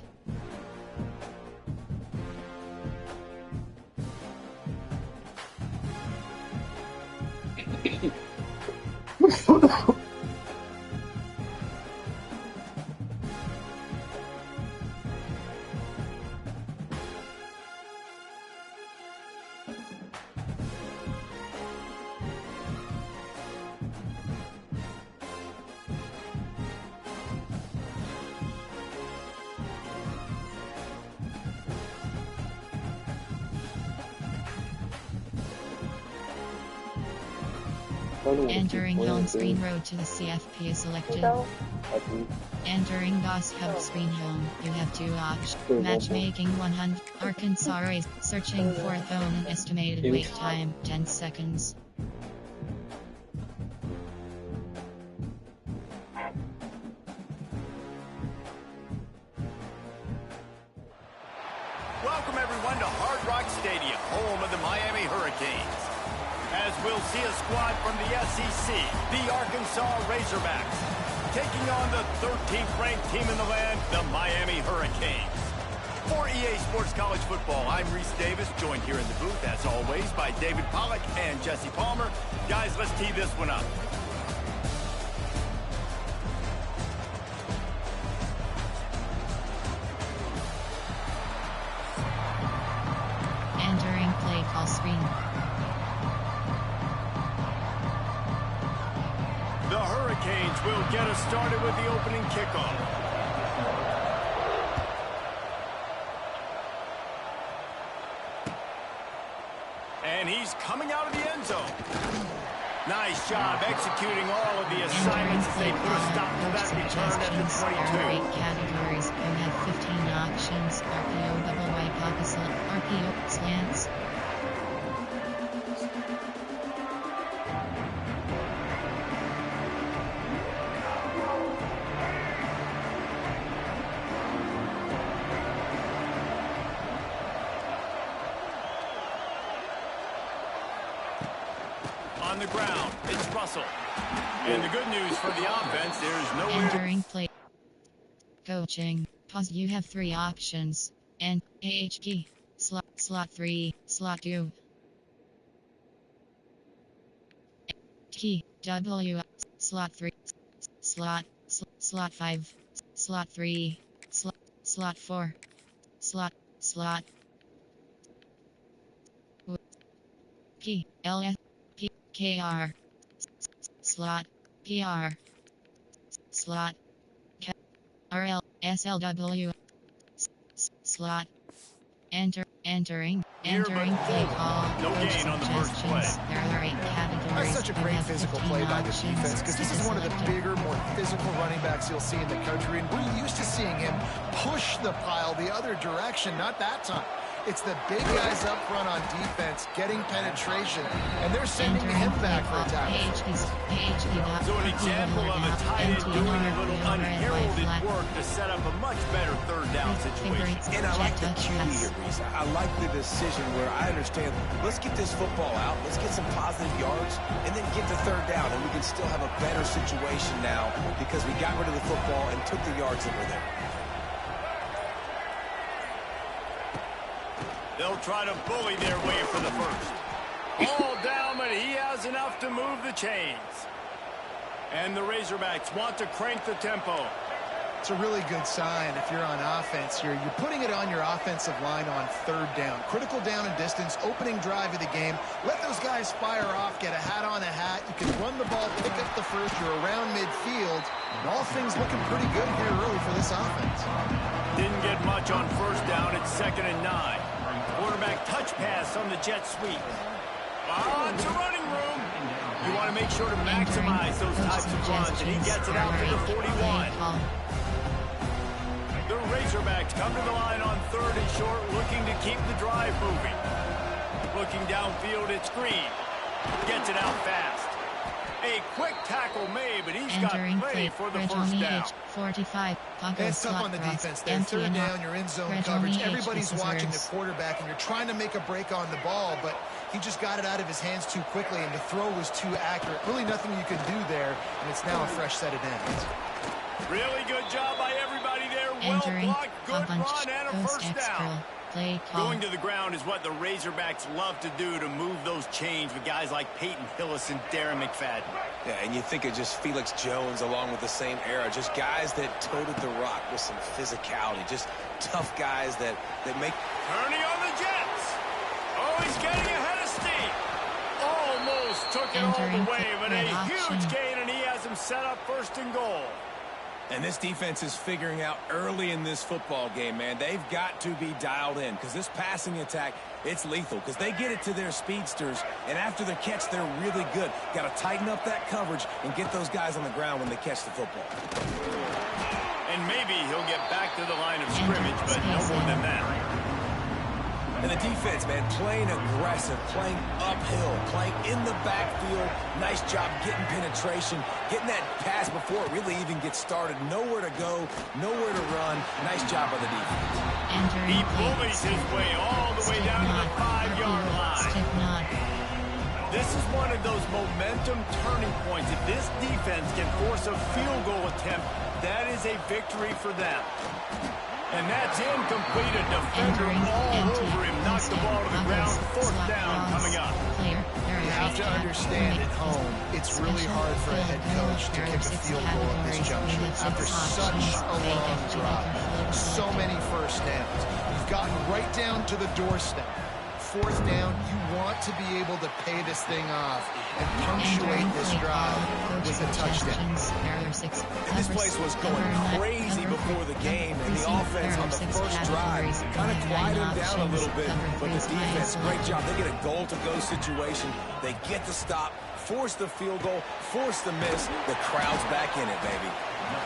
Entering home screen road to the CFP is selected. Entering DOS hub screen home. You have 2 options. Matchmaking 100. Arkansas race. Searching for phone. Estimated wait time 10 seconds. Welcome everyone to Hard Rock Stadium, home of the Miami Hurricanes. As we'll see a squad from the SEC, the Arkansas Razorbacks, taking on the 13th ranked team in the land, the Miami Hurricanes. For EA Sports College Football, I'm Reese Davis, joined here in the booth, as always, by David Pollack and Jesse Palmer. Guys, let's tee this one up. Entering play call screen. The Hurricanes will get us started with the opening kickoff. And he's coming out of the end zone. Nice job executing all of the assignments as they put a stop to that return at the 22. There are 8 categories. You have 15 options. RPO, double wide opposite, RPO, slants. On the ground, it's Russell. And the good news for the offense, there's no Entering play. Coaching. Pause. You have 3 options. N, AH key. Slot 3, slot 2. Key, W, slot 3, slot 5, slot 3, slot 4, slot, key, LS, KR, slot, PR, slot, RL, SLW, slot, entering play call. No gain on the first play. There are 8 categories. That's such a great physical play by the defense, because this is one of the bigger, more physical running backs you'll see in the country, and we're used to seeing him push the pile the other direction. Not that time. It's the big guys up front on defense getting penetration, and they're sending him back for a tackle. So an example of a tight end doing a little unheralded work to set up a much better third down situation. And I like the cue here, Reese. I like the decision where I understand, let's get this football out, let's get some positive yards, and then get the third down, and we can still have a better situation now because we got rid of the football and took the yards that were there. They'll try to bully their way for the first. All down, but he has enough to move the chains. And the Razorbacks want to crank the tempo. It's a really good sign if you're on offense here. You're putting it on your offensive line on third down. Critical down and distance, opening drive of the game. Let those guys fire off, get a hat on a hat. You can run the ball, pick up the first. You're around midfield. And all things looking pretty good here early for this offense. Didn't get much on first down. It's 2nd and 9. Quarterback touch pass on the jet sweep. It's a running room. You want to make sure to maximize those types of runs, and he gets it out to the 41. The Razorbacks come to the line on 3rd and short, looking to keep the drive moving. Looking downfield, it's Green. Gets it out fast. A quick tackle made, but he's got plenty for the first down. 45. It's tough on the defense there. Third down, you're in zone coverage. Everybody's watching the quarterback, and you're trying to make a break on the ball, but he just got it out of his hands too quickly, and the throw was too accurate. Really nothing you can do there, and it's now a fresh set of downs. Really good job by everybody there. Well blocked, good run, and a first down. Going to the ground is what the Razorbacks love to do, to move those chains with guys like Peyton Hillis and Darren McFadden. Yeah, and you think of just Felix Jones along with the same era, just guys that toted the rock with some physicality, just tough guys that make... Turning on the Jets. Oh, he's getting ahead of steam. Almost took it all the way, but a huge gain, and he has him set up 1st and goal. And this defense is figuring out early in this football game, man. They've got to be dialed in because this passing attack, it's lethal because they get it to their speedsters, and after the catch, they're really good. Got to tighten up that coverage and get those guys on the ground when they catch the football. And maybe he'll get back to the line of scrimmage, but no more than that. And the defense, man, playing aggressive, playing uphill, playing in the backfield. Nice job getting penetration, getting that pass before it really even gets started. Nowhere to go, nowhere to run. Nice job by the defense. He bullies his way all the way down to the 5-yard line. This is one of those momentum turning points. If this defense can force a field goal attempt, that is a victory for them. And that's incomplete. A defender all over him. Knocked the ball to the ground. 4th down coming up. You have to understand at home, it's really hard for a head coach to kick a field goal at this juncture after such a long drive. So many first downs. You've gotten right down to the doorstep. 4th down, you want to be able to pay this thing off and punctuate this drive with a touchdown. This place was going crazy before the game, and the offense on the first drive kind of quieted down a little bit, but the defense, great job. They get a goal-to-go situation. They get the stop, force the field goal, force the miss. The crowd's back in it, baby.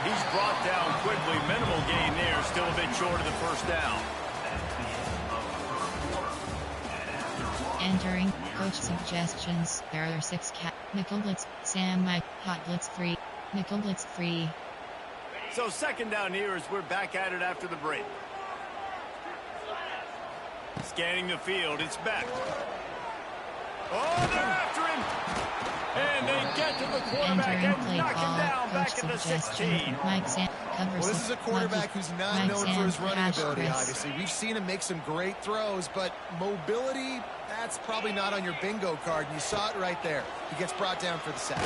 He's brought down quickly. Minimal gain there, still a bit short of the first down. Entering coach suggestions. There are 6 nickel blitz, Sam Mike, hot blitz free, nickel blitz free. So 2nd down here as we're back at it after the break. Scanning the field, it's back. Oh, they're after him! And they get to the quarterback and knock him down back at the 16. Well, this is a quarterback who's not known for his running ability, obviously. We've seen him make some great throws, but mobility, that's probably not on your bingo card, and you saw it right there. He gets brought down for the sack.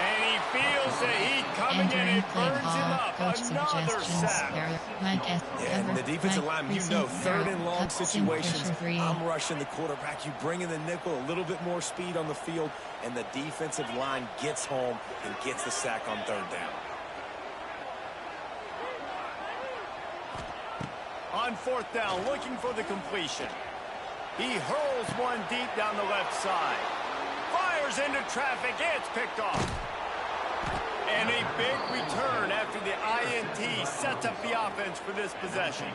And he feels the heat coming in. It burns him up. Another sack. Yeah, and the defensive lineman, you know, 3rd and long situations, I'm rushing the quarterback. You bring in the nickel, a little bit more speed on the field, and the defensive line gets home and gets the sack on 3rd down. On 4th down, looking for the completion. He hurls one deep down the left side. Fires into traffic. It's picked off. And a big return after the INT sets up the offense for this possession.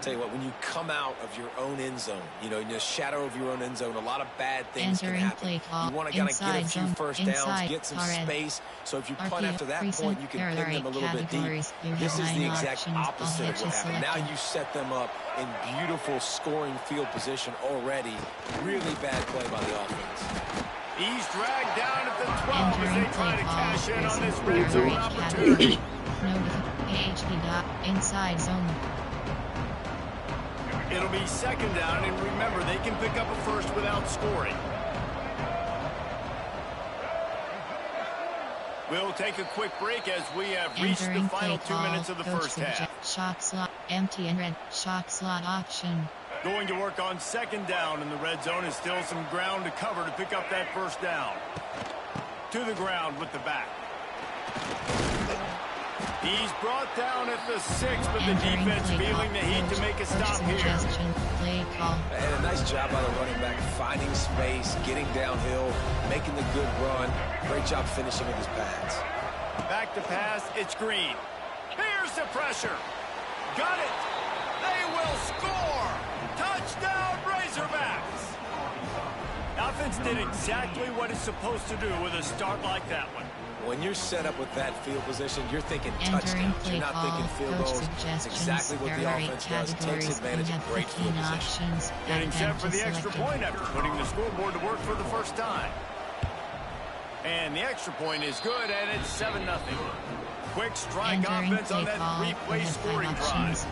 Tell you what, when you come out of your own end zone, you know, in the shadow of your own end zone, a lot of bad things can happen. You want to kind of get a few first downs, get some space. So if you punt after that point, you can pin them a little bit deep. This is the exact opposite of what happened. Now you set them up in beautiful scoring field position already. Really bad play by the offense. He's dragged down at the 12 as they try to cash in on this red zone opportunity. Inside zone. It'll be 2nd down, and remember, they can pick up a first without scoring. We'll take a quick break as we have reached the final 2 minutes of the first half. Shock slot, empty and red, shock slot option. Going to work on 2nd down, and the red zone is still some ground to cover to pick up that first down. To the ground with the back. He's brought down at the 6, but the defense feeling the heat to make a stop here. And a nice job by the running back, finding space, getting downhill, making the good run. Great job finishing with his pads. Back to pass, it's Green. Here's the pressure. Got it. They will score. Touchdown, Razorbacks. Offense did exactly what it's supposed to do with a start like that one. When you're set up with that field position, you're thinking touchdowns. You're not thinking field goals. It's exactly what the offense does. Takes advantage of great field position. Getting set for the extra point after putting the scoreboard to work for the first time. And the extra point is good, and it's 7-0. Quick strike offense on that 3-play scoring drive.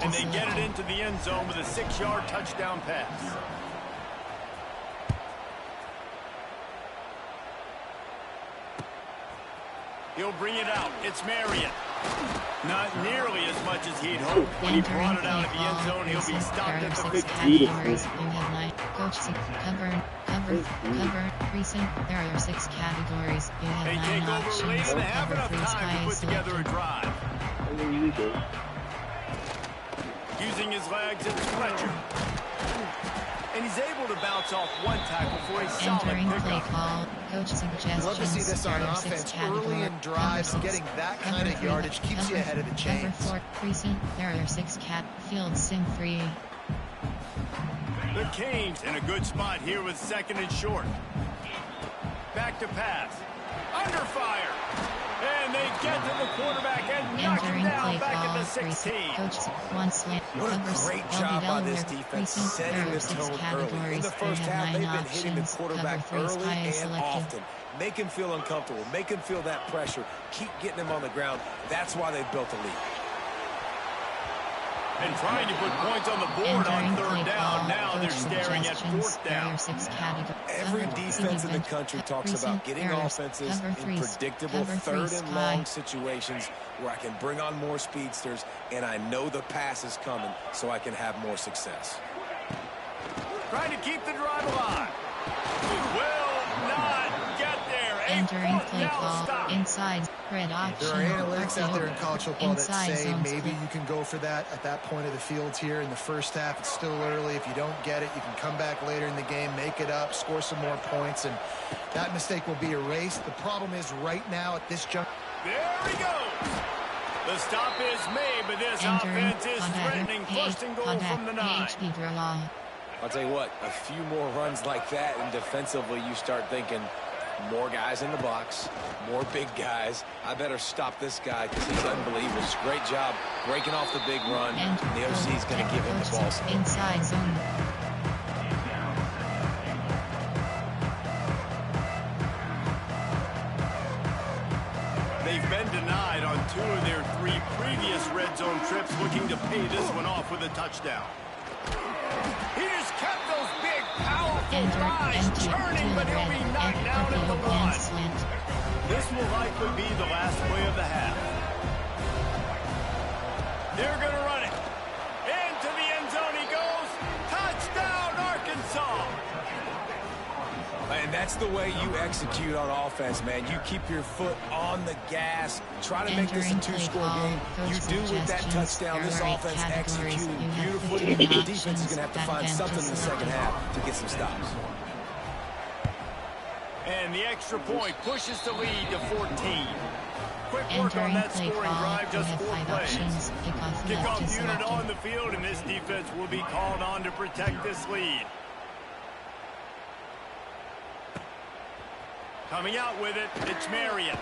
And they get it into the end zone with a 6-yard touchdown pass. He'll bring it out. It's Marion. Not nearly as much as he'd hoped. When he brought it out of the end zone, he'll be stopped at the 15. Coach, cover, recent. There are 6 categories. You have they 9 take over options. late and have enough time to put together a drive. Using his legs, it's Fletcher. And he's able to bounce off one tackle for a solid pickup. Coach suggestions. Love to see this on offense early in drives. Getting that kind of yardage keeps you ahead of the chains. There are 6 field sim free. The Canes in a good spot here with 2nd and short. Back to pass. Under fire. And they get to the quarterback and knock him down back at the 16. What a great job by this defense setting the tone early. In the first half, they've been hitting the quarterback early and often. Make him feel uncomfortable. Make him feel that pressure. Keep getting him on the ground. That's why they've built a lead. And trying to put points on the board on 3rd down. Now they're staring at 4th down. Every defense in the country talks about getting offenses in predictable 3rd and long situations where I can bring on more speedsters and I know the pass is coming so I can have more success. Trying to keep the drive alive. Will not get there. Entering play call. Inside. Red option. There are analytics out there in college football that say maybe split. you can go for that at that point of the field here in the first half. It's still early. If you don't get it, you can come back later in the game, make it up, score some more points, and that mistake will be erased. The problem is right now at this juncture. There he goes. The stop is made, but this offense is threatening first and goal from the 9. I'll tell you what, a few more runs like that, and defensively you start thinking, more guys in the box, more big guys. I better stop this guy because he's unbelievable. It's a great job breaking off the big run. And the OC is going to give him the ball. Inside zone. They've been denied on 2 of their 3 previous red zone trips, looking to pay this one off with a touchdown. He just kept those big, powerful guys turning, but he'll be knocked down at the 1. This will likely be the last play of the half. They're going to run it. Into the end zone he goes. Touchdown, Arkansas. And that's the way you execute on offense, man. You keep your foot on the gas. Try to make this a 2-score game. You do with that touchdown. This offense executed beautifully. The defense is going to have to find something in the second half to get some stops. And the extra point pushes the lead to 14. Quick work on that scoring drive, just 4 plays. Kickoff unit on the field, and this defense will be called on to protect this lead. Coming out with it, it's Marion.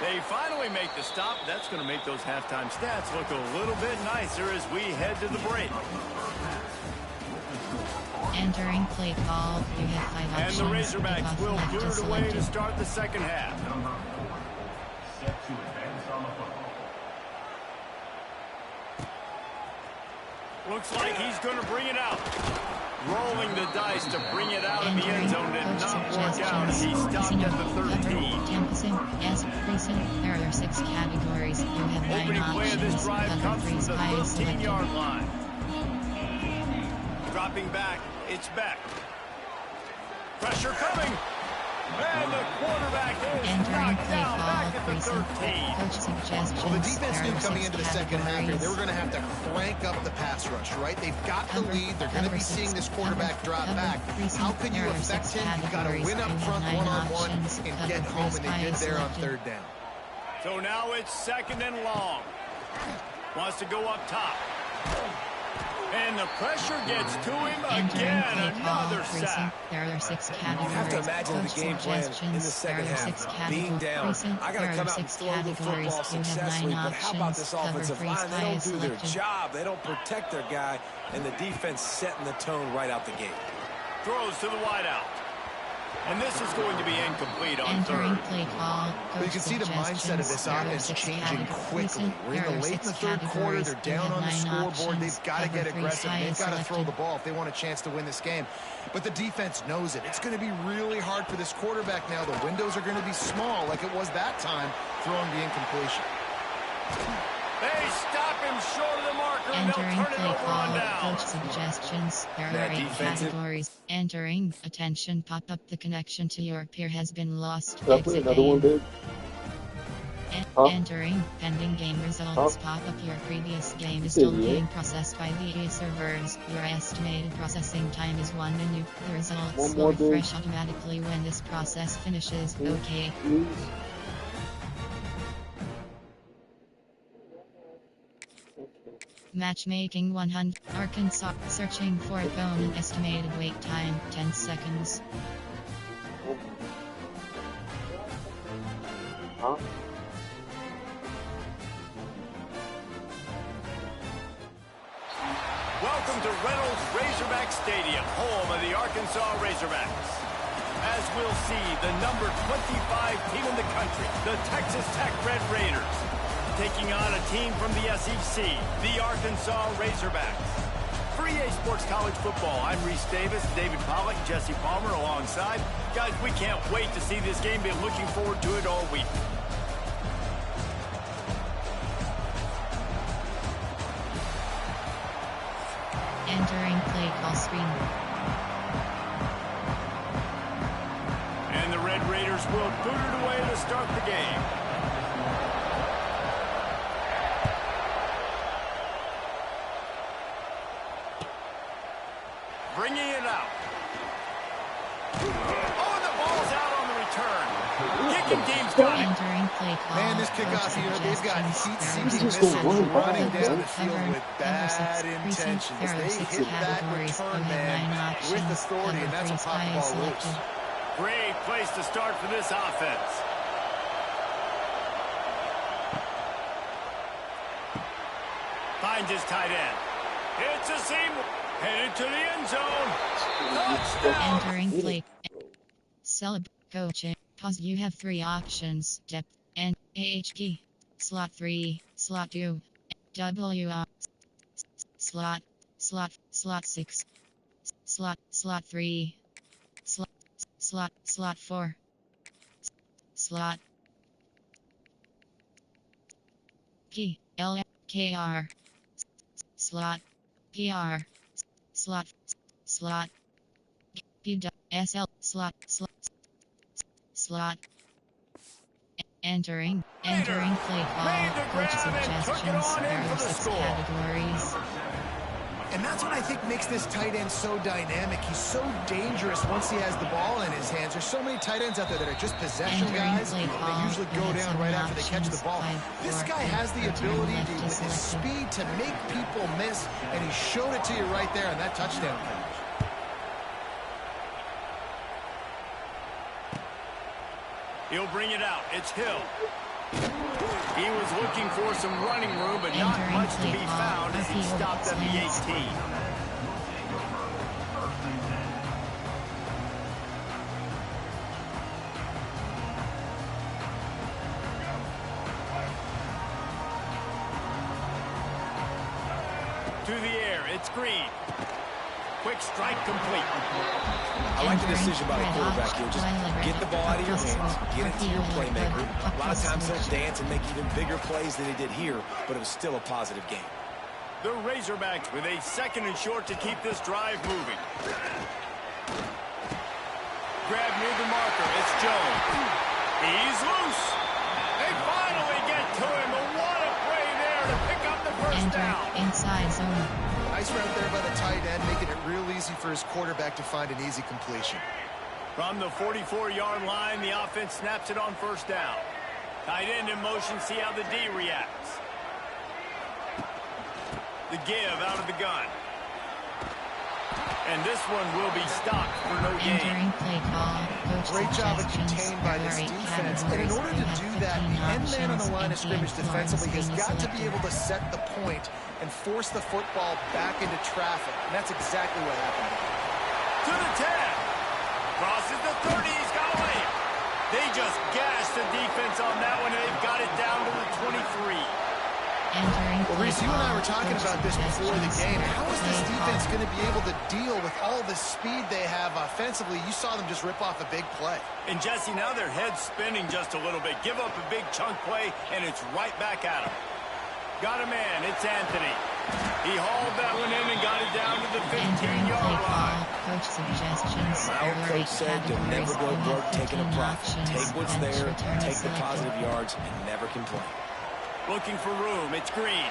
They finally make the stop. That's going to make those halftime stats look a little bit nicer as we head to the break. Entering play call, you have 5 options. And the Razorbacks will clear it away to start the second half. Looks like he's going to bring it out. Rolling the dice to bring it out in the end zone did not work out as he stopped at the 13. There are 6 categories. You have 9 Opening play of this options. drive comes from the 13-yard line. Dropping back, it's back. Pressure coming. And the quarterback is knocked down back at the 13. Well, the defense knew coming into the second half here, they were going to have to crank up the pass rush, right? They've got the lead. They're going to be seeing this quarterback drop back. How can you affect him? You've got to win up front one-on-one and get home, and they did there on 3rd down. So now it's 2nd and long. Wants to go up top. And the pressure gets to him again. Another sack. There are 6 categories. You have to imagine the game plan in the second half. Being down, I got to come out and throw the football successfully, but how about this offensive line? They don't do their job. They don't protect their guy, and the defense setting the tone right out the gate. Throws to the wideout. And this is going to be incomplete on 3rd. Well, you can see the mindset of this offense changing quickly. We're in the late in the 3rd quarter. They're down on the scoreboard. They've got to get aggressive. They've got to throw the ball if they want a chance to win this game. But the defense knows it. It's going to be really hard for this quarterback now. The windows are going to be small like it was that time throwing the incompletion. They stop him short of the marker, and they'll turn it over on down. Coach suggestions. There are 8 categories. Entering. Attention. Pop up. The connection to your peer has been lost. Can I play another one, dude? Entering. Pending game results. Pop up. Your previous game is still being processed by the servers. Your estimated processing time is 1 minute. The results will refresh automatically when this process finishes. Okay. Please. Matchmaking 100. Arkansas. Searching for a phone. Estimated wait time 10 seconds. Welcome to Reynolds Razorback Stadium, home of the Arkansas Razorbacks. As we'll see, the number 25 team in the country, the Texas Tech Red Raiders, taking on a team from the SEC, the Arkansas Razorbacks. For EA Sports College Football, I'm Reese Davis, David Pollack, Jesse Palmer alongside. Guys, we can't wait to see this game. Been looking forward to it all week. Entering play call screen. And the Red Raiders will boot it away to start the game. Bringing it out. Oh, the ball's out on the return. Kicking team's got it. Entering play call. Man, this kickoff here, they've got heat-seeking just missiles don't run running ball, down man. the field with bad intentions. They hit that return man with authority, and that's what popped the ball loose. Great place to start for this offense. Finds his tight end. It's a seam. Headed to the end zone. Touchdown. Entering play. Celeb coaching. Pause. You have 3 options. Depth and AHP. Slot 3. Slot 2. W. Slot. Slot 6. Slot 3. Slot 4. Slot. P. L. K. R. Slot. PR. Slot. P. SL. Slot. Entering play call. Coach suggestions. There are 6 categories. And that's what I think makes this tight end so dynamic. He's so dangerous once he has the ball in his hands. There's so many tight ends out there that are just possession guys. They usually go down right after they catch the ball. This guy has the ability to, with his speed, to make people miss, and he showed it to you right there on that touchdown catch. He'll bring it out. It's Hill. He was looking for some running room, but not much to be found as he stopped at the 18. To the air, it's Green. Quick strike complete. I like the decision by the quarterback here. Just get the ball out of your hands, get it to your playmaker. A lot of times he'll dance and make even bigger plays than he did here, but it was still a positive game. The Razorbacks with a 2nd and short to keep this drive moving. Grab near the marker. It's Jones. He's loose. They finally get to him, but what a play there to pick up the first down. Inside zone. Nice route there by the tight end, making it real easy for his quarterback to find an easy completion. From the 44-yard line, the offense snaps it on first down. Tight end in motion, see how the D reacts. The give out of the gun. And this one will be stopped for no gain. Entering play call. Great job of contained by this defense. And in order to do that, the end man on the line of scrimmage defensively has got to be able to set the point and force the football back into traffic. And that's exactly what happened. To the 10. Crosses the 30. He's got away. They just gashed the defense on that one, and they've got it down to the 23. Well, Reese, you and I were talking about this before the game. How is this defense going to be able to deal with all the speed they have offensively? You saw them just rip off a big play. And, Jesse, now their head's spinning just a little bit. Give up a big chunk play, and it's right back at them. Got a man. It's Anthony. He hauled that one in and got it down to the 15-yard line. Coach suggestions. My old coach said to never go broke taking a profit. Take what's there, take the positive yards, and never complain. Looking for room. It's Green.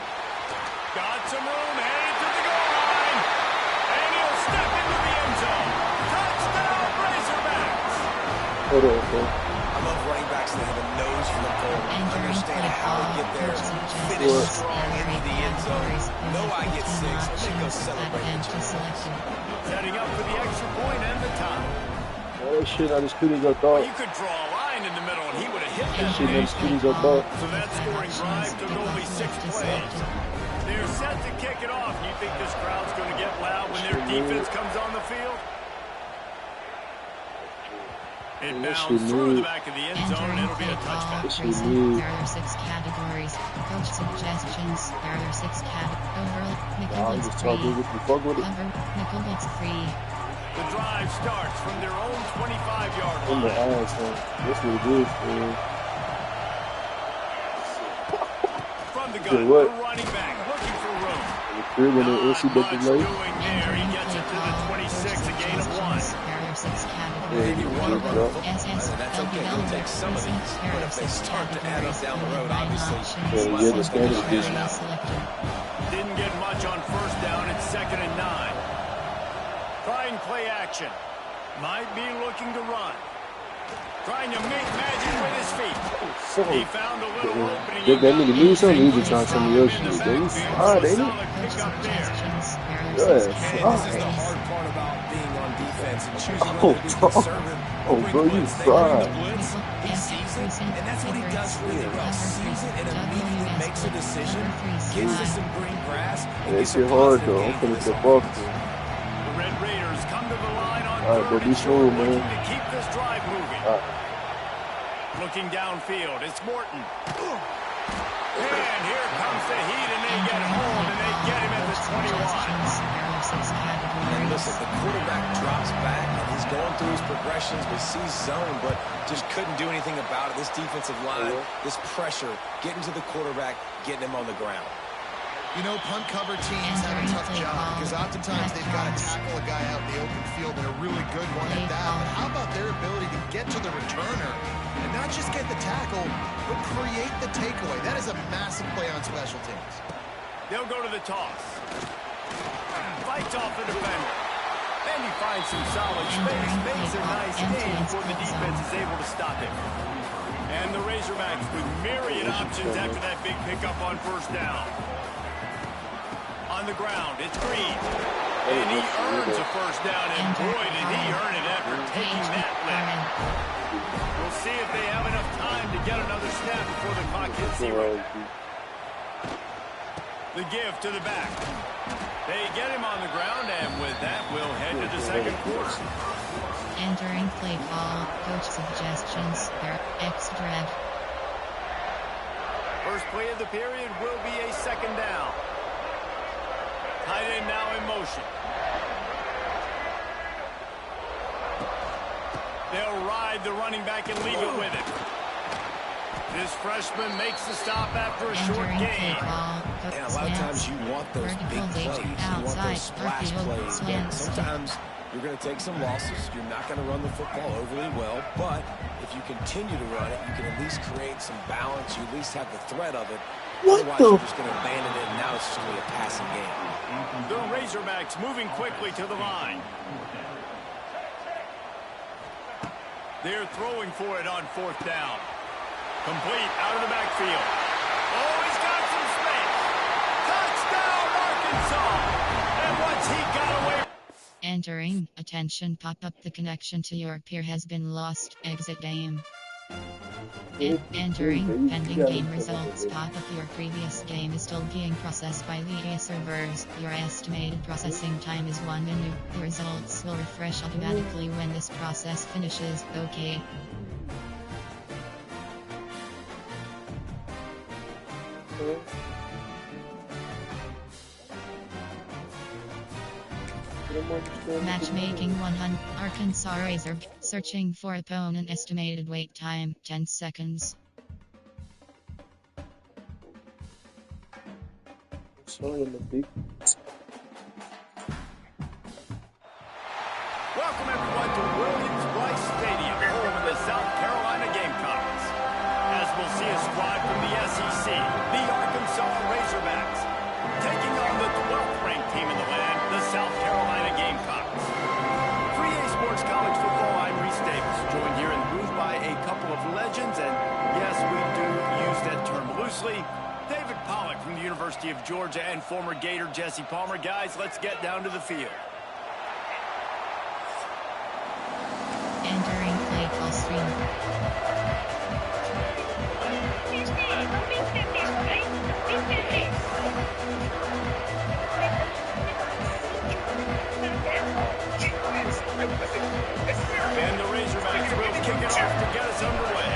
Got some room. Headed to the goal line. And he'll step into the end zone. Touchdown, Razorbacks. I love running backs that have a nose for the goal. Understand how to get there, finish strong into the end zone. Know I get 6, and then go celebrate. Setting up for the extra point and the tie. Oh shit, I just couldn't go Well, thought. you could draw a line in the middle, and he would have hit that. Shit, I just couldn't go thought. So that scoring drive took only 6 plays. They're set to kick it off. You think this crowd's going to get loud when their defense comes on the field? It bounds through the back of the end zone, and it'll be a touchback. There are 6 categories. Coach suggestions. There are 6 categories. Nickel blitz 3. Cover. Nickel blitz 3. The drive starts from their own 25-yard line. In the eyes, man. That's what it is, man. From the gun, the running back looking for room. Here when the Not much NCAA. doing there. He gets it to the 26, a gain of 1. If you want to run the football, SS, that's okay. You'll take some of these. But if they start to add up down the road, obviously, Yeah, you might yeah, want the to take a standards shot is- now. Didn't get much on first down. It's 2nd and 9. Trying play action. Might be looking to run. Trying to make magic with his feet. He found a little opening. That nigga knew something. He was trying to tell me else shit. They was slide, ain't it? And this is the hard part about being on defense and choosing whether to be conservative or bring bro, the you blitz. They bring the fried. blitz, he sees it, and that's what he does really well. Sees it and immediately makes a decision, gets to some green grass, and That gets a shit hard positive though. I'm gain for finna this step off. offense. The Red Raiders come to the line on All right, bro, 3rd be and smooth, short, man. looking to keep this drive moving. All right. Looking downfield, it's Morton. And here comes the heat, and they get home, and they get him at the 21. And listen, the quarterback drops back, and he's going through his progressions. We see zone, but just couldn't do anything about it. This defensive line, this pressure, getting to the quarterback, getting him on the ground. You know, punt cover teams have a tough job because oftentimes they've got to tackle a guy out in the open field and a really good one at that. But how about their ability to get to the returner and not just get the tackle, but create the takeaway? That is a massive play on special teams. They'll go to the toss. Fights off the defender. And he finds some solid space. Makes a nice game before the defense is able to stop him. And the Razorbacks with myriad options after that big pickup on first down. On the ground, it's Green. And he earns a first down, and boy, did he earn it after taking that lift. We'll see if they have enough time to get another snap before the clock hits 0. The give to the back. They get him on the ground, and with that, we'll head to the second quarter. Entering play call, coach suggestions, extra. First play of the period will be a 2nd down. Tight end now in motion. They'll ride the running back and leave it with it. This freshman makes the stop after a short gain. And a lot of times you want those big plays. You want those splash plays. But sometimes you're going to take some losses. You're not going to run the football overly well. But if you continue to run it, you can at least create some balance. You at least have the threat of it. Otherwise, you're just going to abandon it, and now it's just going to be a passing game. The Razorbacks moving quickly to the line. They're throwing for it on 4th down. Complete out of the backfield. Oh, he's got some space. Touchdown, Arkansas. And once he got away. Entering, attention, pop up, the connection to your peer has been lost, exit game. Entering, pending game results, pop up, your previous game is still being processed by the servers. Your estimated processing time is 1 minute. The results will refresh automatically when this process finishes. Okay. Matchmaking 100. Arkansas Razor. Searching for opponent. Estimated wait time 10 seconds. Sorry, I'm a big. Welcome everyone to Williams-Brice Stadium, home of the South Carolina Gamecocks. As we'll see a squad from the SEC, the Arkansas Razorbacks, taking on the 12th ranked team in the land, the South Carolina Gamecocks. 3A Sports College Football, I'm Reese Davis, joined here in the booth by a couple of legends, and yes, we do use that term loosely. David Pollock from the University of Georgia and former Gator Jesse Palmer. Guys, let's get down to the field. Entering play call screen. And the Razorbacks will kick it off to get us underway.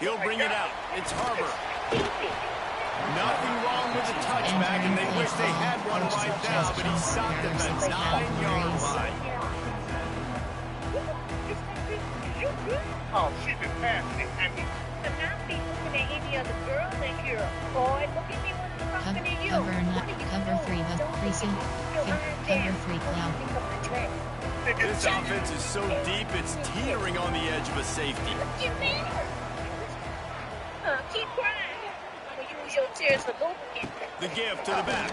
He'll bring it out. It's Harbor. Nothing wrong with the touchback, and they wish they had one right now, but he stopped at the 9-yard line. I'm not be looking at any other girl in here. Boy, look at me when I'm talking to you. Cover 3, the precinct. Cover 3, cloud. This offense is so deep, it's teetering on the edge of a safety. What you mean? Keep crying. I'll use your tears for lubricant. The give to the back.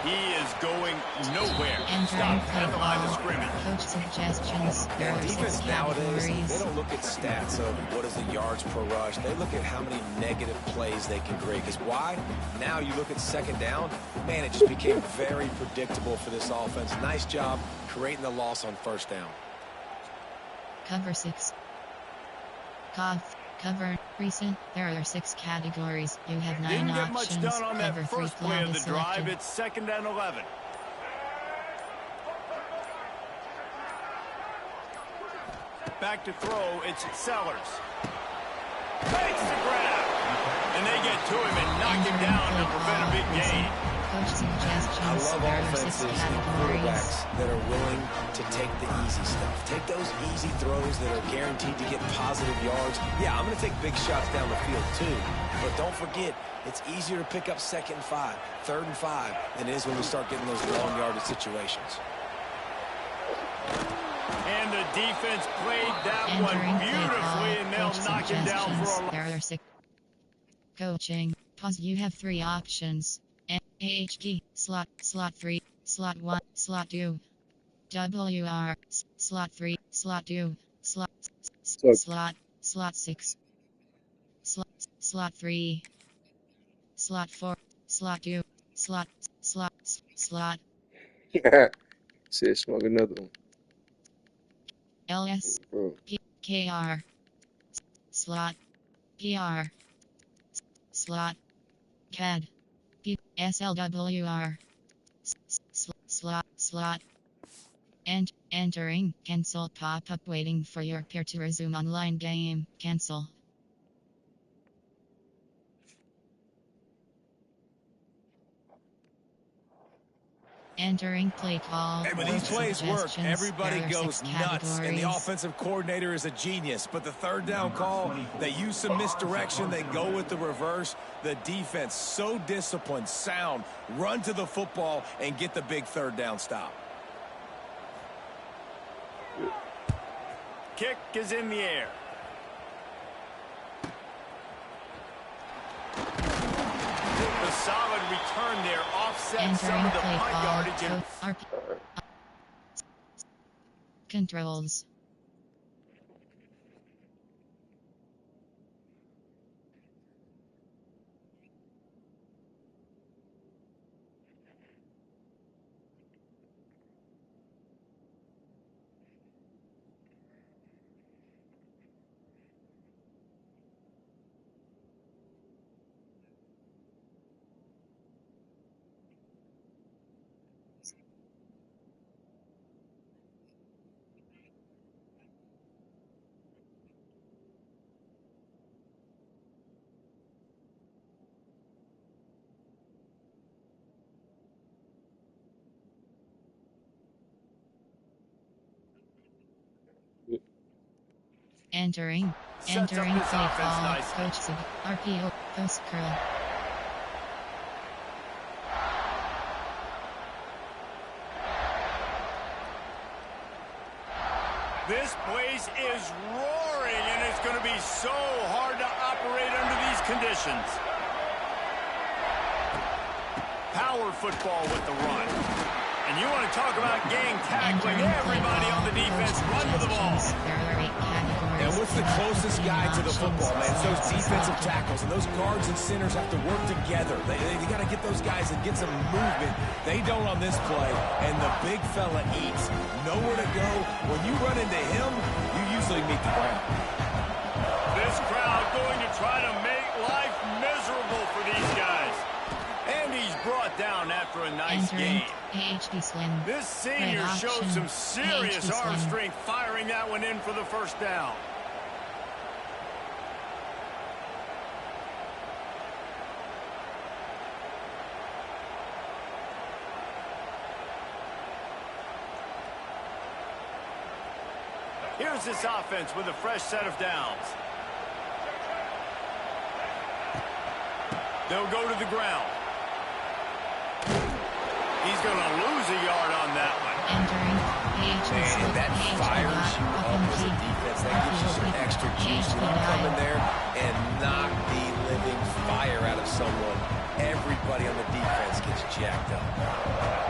He is going nowhere. Entering Stop at the line of scrimmage. Coach suggestions. There are 6 Defense nowadays, they categories. don't look at stats of what is the yards per rush. They look at how many negative plays they can create. Because why? Now you look at second down, man, it just became very predictable for this offense. Nice job creating the loss on first down. Cover 6. Cover recent. There are 6 categories. You have 9 Didn't get options. much done on Cover that 3 first play cloud of the is drive. selected. It's 2nd and 11. Back to throw, it's Sellers. Fakes the grab. And they get to him and knock him down to prevent a big gain. Coach suggestions. I love There are 6 offenses and categories. quarterbacks that are willing to take the easy stuff. Take those easy throws that are guaranteed to get positive yards. Yeah, I'm going to take big shots down the field too. But don't forget, it's easier to pick up 2nd and 5, 3rd and 5 than it is when we start getting those long yardage situations. And the defense played that one Entering play beautifully, call. and they'll Coach knock him down for a suggestions. There are 6. Coaching. Pause. You have 3 options. AHD, slot 3, slot 1, slot 2. WR, slot 3, slot 2, slot 6. Slot 3. Slot 4, slot 2, slot. Said smoke another one. LS, Bro. KR, slot, PR, slot, CAD, SLWR, slot, and entering, cancel pop-up waiting for your peer to resume online game, cancel. Entering play call. And when these plays work, suggestions. everybody There are goes 6 nuts. And the categories. offensive coordinator is a genius. But the 3rd down call, they use some misdirection. They go with the reverse. The defense, so disciplined, sound, run to the football and get the big 3rd down stop. kick is in the air. The solid return there offsets some Entering of the play punt call. yardage. And Controls. Entering Sets up play this offense call. nicely. Coach sub. RPO. Post curl. This place is roaring, and it's going to be so hard to operate under these conditions. Power football with the run. And you want to talk about gang tackling. Everybody on the defense run to the ball. There are 8 categories. And what's the closest guy to the football, man? It's those defensive tackles, and those guards and centers have to work together. They got to get those guys and get some movement. They don't on this play, and the big fella eats. Nowhere to go. When you run into him, you usually meet the ground. This crowd going to try to make life miserable for these guys. And he's brought down after a nice Entering game. AHD slim. This senior Red showed option. some serious AHD arm slim. strength firing that one in for the first down. Here's this offense with a fresh set of downs. They'll go to the ground. He's going to lose a yard on that one. Entering And that fires you up as a defense. That gives you some extra juice when you come in there and knock the living fire out of someone. Everybody on the defense gets jacked up.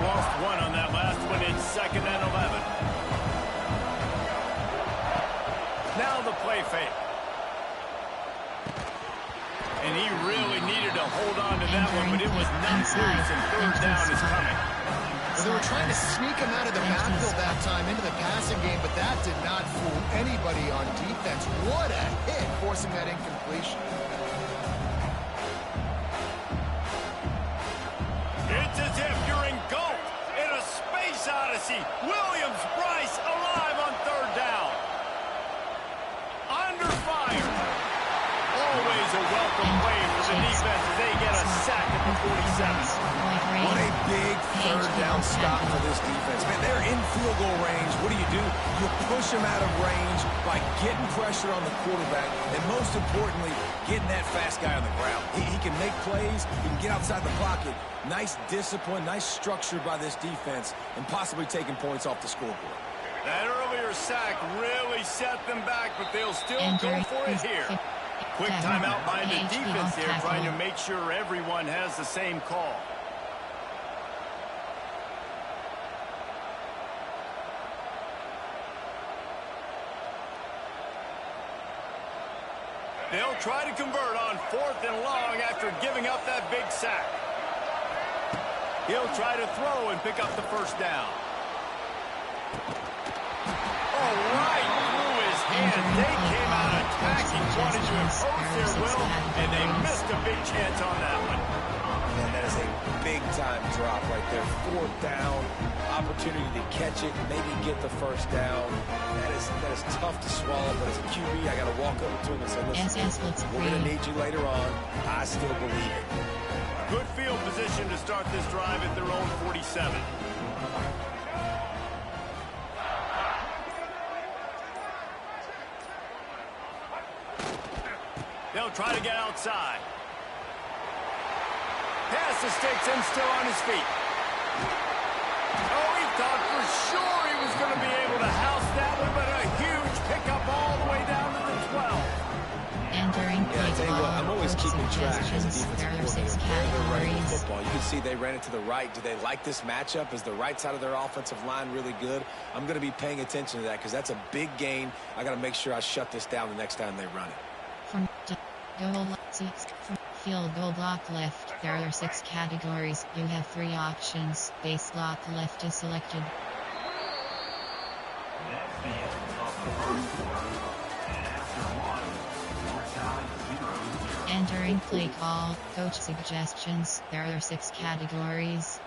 Lost one on that last one. It's 2nd and 11. Now the play fake. And he really needed to hold on to that one, but it was not loose, and 3rd down is coming. Well, they were trying to sneak him out of the backfield that time into the passing game, but that did not fool anybody on defense. What a hit, forcing that incompletion. It's as if you're engulfed in a space odyssey. Williams-Brice alive on 3rd down. Under fire. Always a welcome play for the defense as they get a sack at the 47. What a big 3rd down stop for this defense. Man, they're in field goal range. What do? You push them out of range by getting pressure on the quarterback and, most importantly, getting that fast guy on the ground. He can make plays. He can get outside the pocket. Nice discipline, nice structure by this defense, and possibly taking points off the scoreboard. That earlier sack really set them back, but they'll still go for it here. Quick timeout by the defense there, trying to make sure everyone has the same call. They'll try to convert on 4th and long after giving up that big sack. He'll try to throw and pick up the 1st down. Oh, right through his hands. They came out attacking, wanted to impose their will, and they missed a big chance on that one. Man, that is a big-time drop right there. 4th down, opportunity to catch it, maybe get the 1st down. That is tough to swallow, but as a QB, I got to walk over to him and say, listen, we're going to need you later on. I still believe it. Good field position to start this drive at their own 47. They'll try to get outside. Pass the sticks and still on his feet. Oh, he thought for sure he was going to be able to house that one, but a huge pickup all the way down to the 12. Entering I tell you what, I'm always keeping track as a defensive coordinator where they're running the football. You can see they ran it to the right. Do they like this matchup? Is the right side of their offensive line really good? I'm going to be paying attention to that because that's a big gain. I got to make sure I shut this down the next time they run it. From field goal block left, there are 6 categories. You have 3 options. Base block left is selected. Entering play call, coach suggestions. There are 6 categories.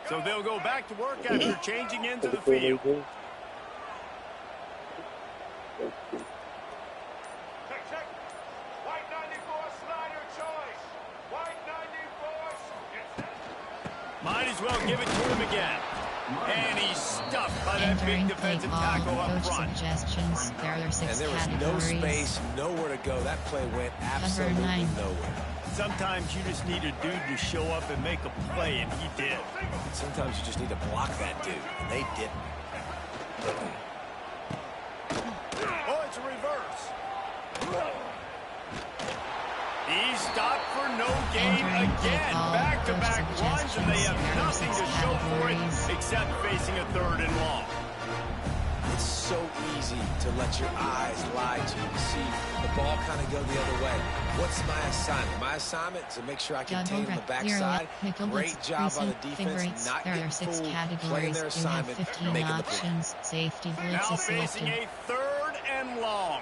So they'll go back to work after changing into the field. Might as well give it to him again. And he's stuffed by that big defensive tackle up front. Suggestions. There are 6 and there was no space, nowhere to go. That play went absolutely nowhere. Sometimes you just need a dude to show up and make a play, and he did. Sometimes you just need to block that dude, and they didn't. Oh, it's a reverse. He's stopped for no gain again. Back-to-back runs, and they have nothing to show for it except facing a 3rd and long. It's so easy to let your eyes lie to you. See the ball kind of go the other way. What's my assignment? My assignment is to make sure I contain on the backside. Great job by the defense, not getting fooled, playing their assignment, making the play. Safety blitz now is selected. facing a 3rd and long.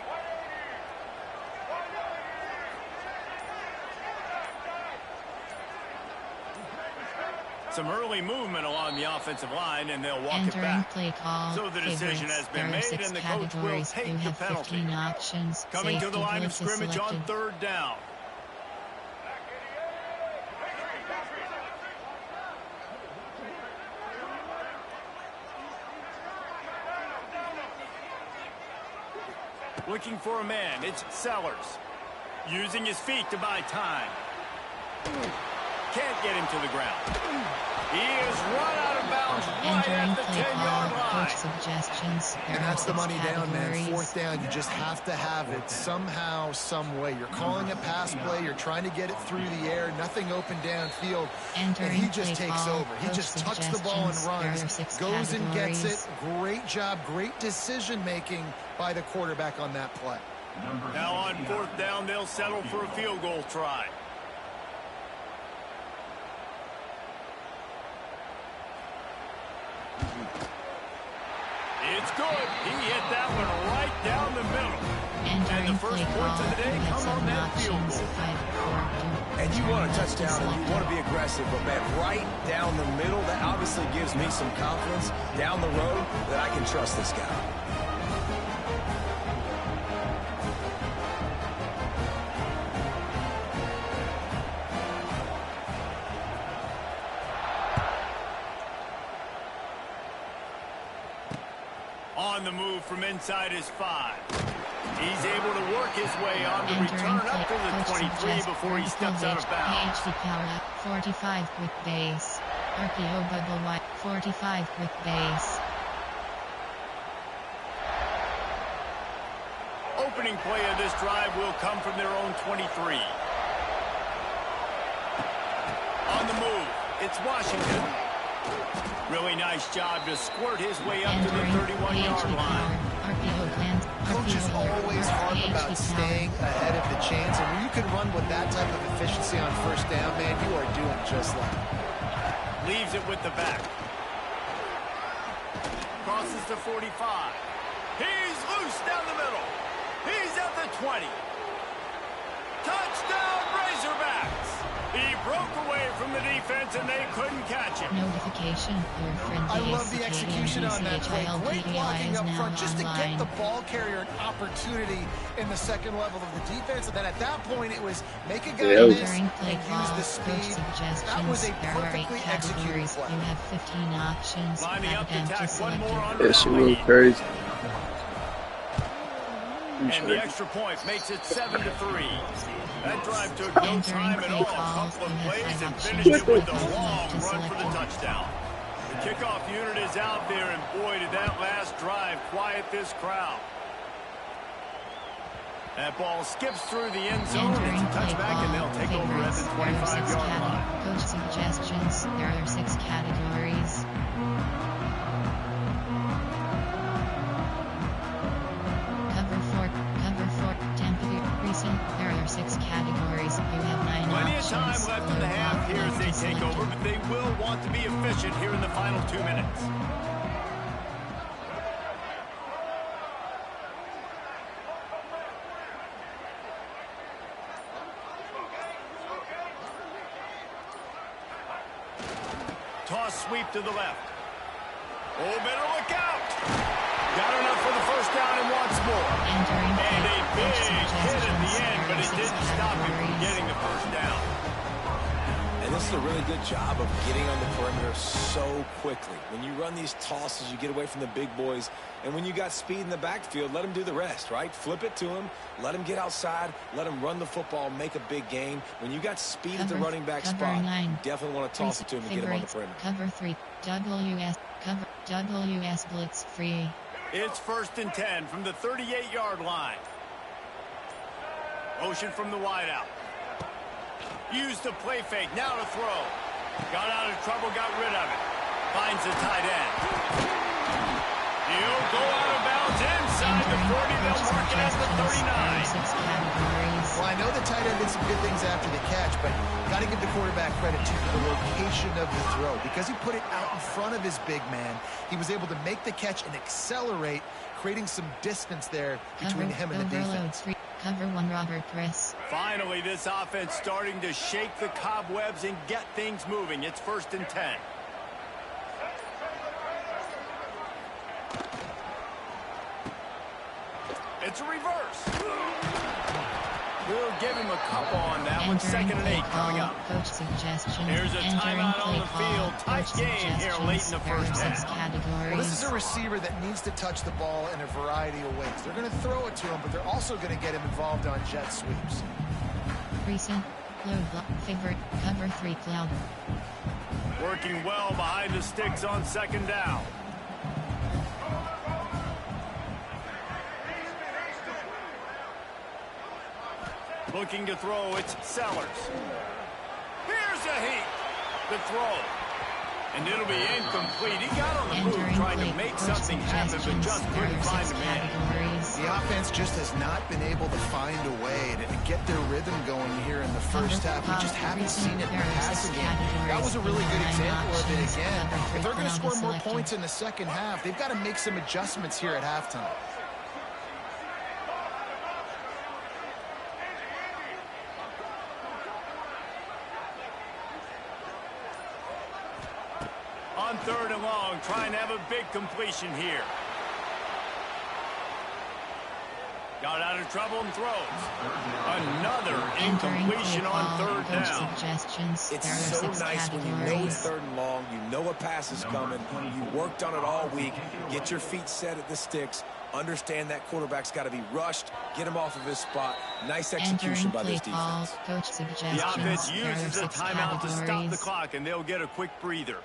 Some early movement along the offensive line, and they'll walk it back. Play call. So the decision has been made, and the coach will take the penalty. Options. Coming to the line of scrimmage on 3rd down. Looking for a man. It's Sellers. Using his feet to buy time. Can't get him to the ground. He is run out of bounds right at the 10-yard line. Suggestions. And that's the money down, man. 4th down, you just have to have it somehow, some way. You're calling a pass play. You're trying to get it through the air. Nothing open downfield. And he just takes over. He just tucks the ball and runs. Goes and gets it. Great job. Great decision-making by the quarterback on that play. Now on 4th down, they'll settle for a field goal try. It's good. He hit that one right down the middle. And the first points of the day come on that field goal. And you want a touchdown and you want to be aggressive, but man, right down the middle, that obviously gives me some confidence down the road that I can trust this guy. On the move from inside his 5. He's able to work his way on the return up to the 23 before he steps out of bounds. 45 quick base. RPO bubble white. 45 quick base. Opening play of this drive will come from their own 23. On the move, it's Washington. Really nice job to squirt his way up to the 31-yard line. Coaches always harp about staying ahead of the chains, and when you can run with that type of efficiency on 1st down, man, you are doing just like that. Leaves it with the back. Crosses to 45. He's loose down the middle. He's at the 20. Touchdown, Razorbacks! He broke away from the defense, and they couldn't catch him. Notification. I love the execution on that play. Great blocking up front just to get the ball carrier an opportunity in the 2nd level of the defense. And then at that point, it was make a guy miss and use the speed. That was a perfectly executed play. You have 15 options. Lining up to attack one more on That's a little crazy. And the extra point makes it 7-3. That drive took no time at all. A couple of plays and finished it with a long run for the touchdown. The kickoff unit is out there, and boy, did that last drive quiet this crowd. That ball skips through the end zone. It's a touchback, and they'll take over at the 25-yard line. Coach suggestions. There are 6 categories. Cover 4, temperature, recent. There are 6 categories. You have 9 Plenty options. of time left in the half here as they take over, but they will want to be efficient here in the final 2 minutes. Toss sweep to the left. Oh, better look out! Got enough for the 1st down and wants more. And a big hit at the end, but it didn't stop him from getting the 1st down. And this is a really good job of getting on the perimeter so quickly. When you run these tosses, you get away from the big boys. And when you got speed in the backfield, let them do the rest, right? Flip it to him. Let him get outside. Let him run the football, make a big gain. When you got speed at the running back spot, you definitely want to toss it to him and get him on the perimeter. Cover 3. WS blitz free. It's 1st and 10 from the 38-yard line. Motion from the wideout. Used the play fake. Now to throw. Got out of trouble, got rid of it. Finds the tight end. He'll go out of bounds inside the 40. They'll mark it at the 39. Well, I know the tight end did some good things after the catch, but got to give the quarterback credit to the location of the throw. Because he put it out in front of his big man, he was able to make the catch and accelerate, creating some distance there between him and the defense. Cover 1 Robert Chris. Finally, this offense starting to shake the cobwebs and get things moving. It's 1st and 10. It's a reverse. We'll give him a couple on that one. 2nd and 8 coming up. Coach suggestions. Here's a timeout on the field. Tight game here late in the first half. Well, this is a receiver that needs to touch the ball in a variety of ways. They're going to throw it to him, but they're also going to get him involved on jet sweeps. Recent. Load block. Favorite. Cover 3 cloud. Working well behind the sticks on 2nd down. Looking to throw, it's Sellers. Here's a heat. The throw. And it'll be incomplete. He got on the move trying to make something happen, but just couldn't find the man. The offense just has not been able to find a way to get their rhythm going here in the first half. We just haven't seen it in the passing game. That was a really good example of it again. If they're going to score more points in the second half, they've got to make some adjustments here at halftime. On 3rd and long, trying to have a big completion here. Got out of trouble and throws. Another incompletion on 3rd down. It's so nice when you know it's 3rd and long, you know a pass is coming, you worked on it all week, get your feet set at the sticks, understand that quarterback's got to be rushed, get him off of his spot. Nice execution by this defense. Coach suggestions. The offense uses a timeout to stop the clock, and they'll get a quick breather.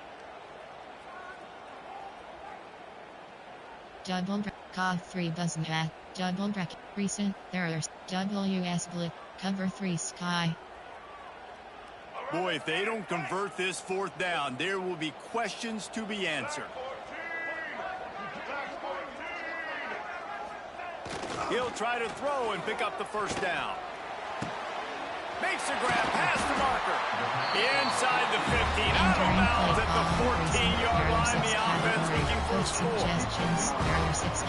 Double Cog 3 doesn't have double bracket. Recent errors. WS split. Cover 3 sky. Boy, if they don't convert this 4th down, there will be questions to be answered. He'll try to throw and pick up the 1st down. Makes a grab past the marker. Inside the 15. Out of bounds at the 14-yard line. The offense looking for a score.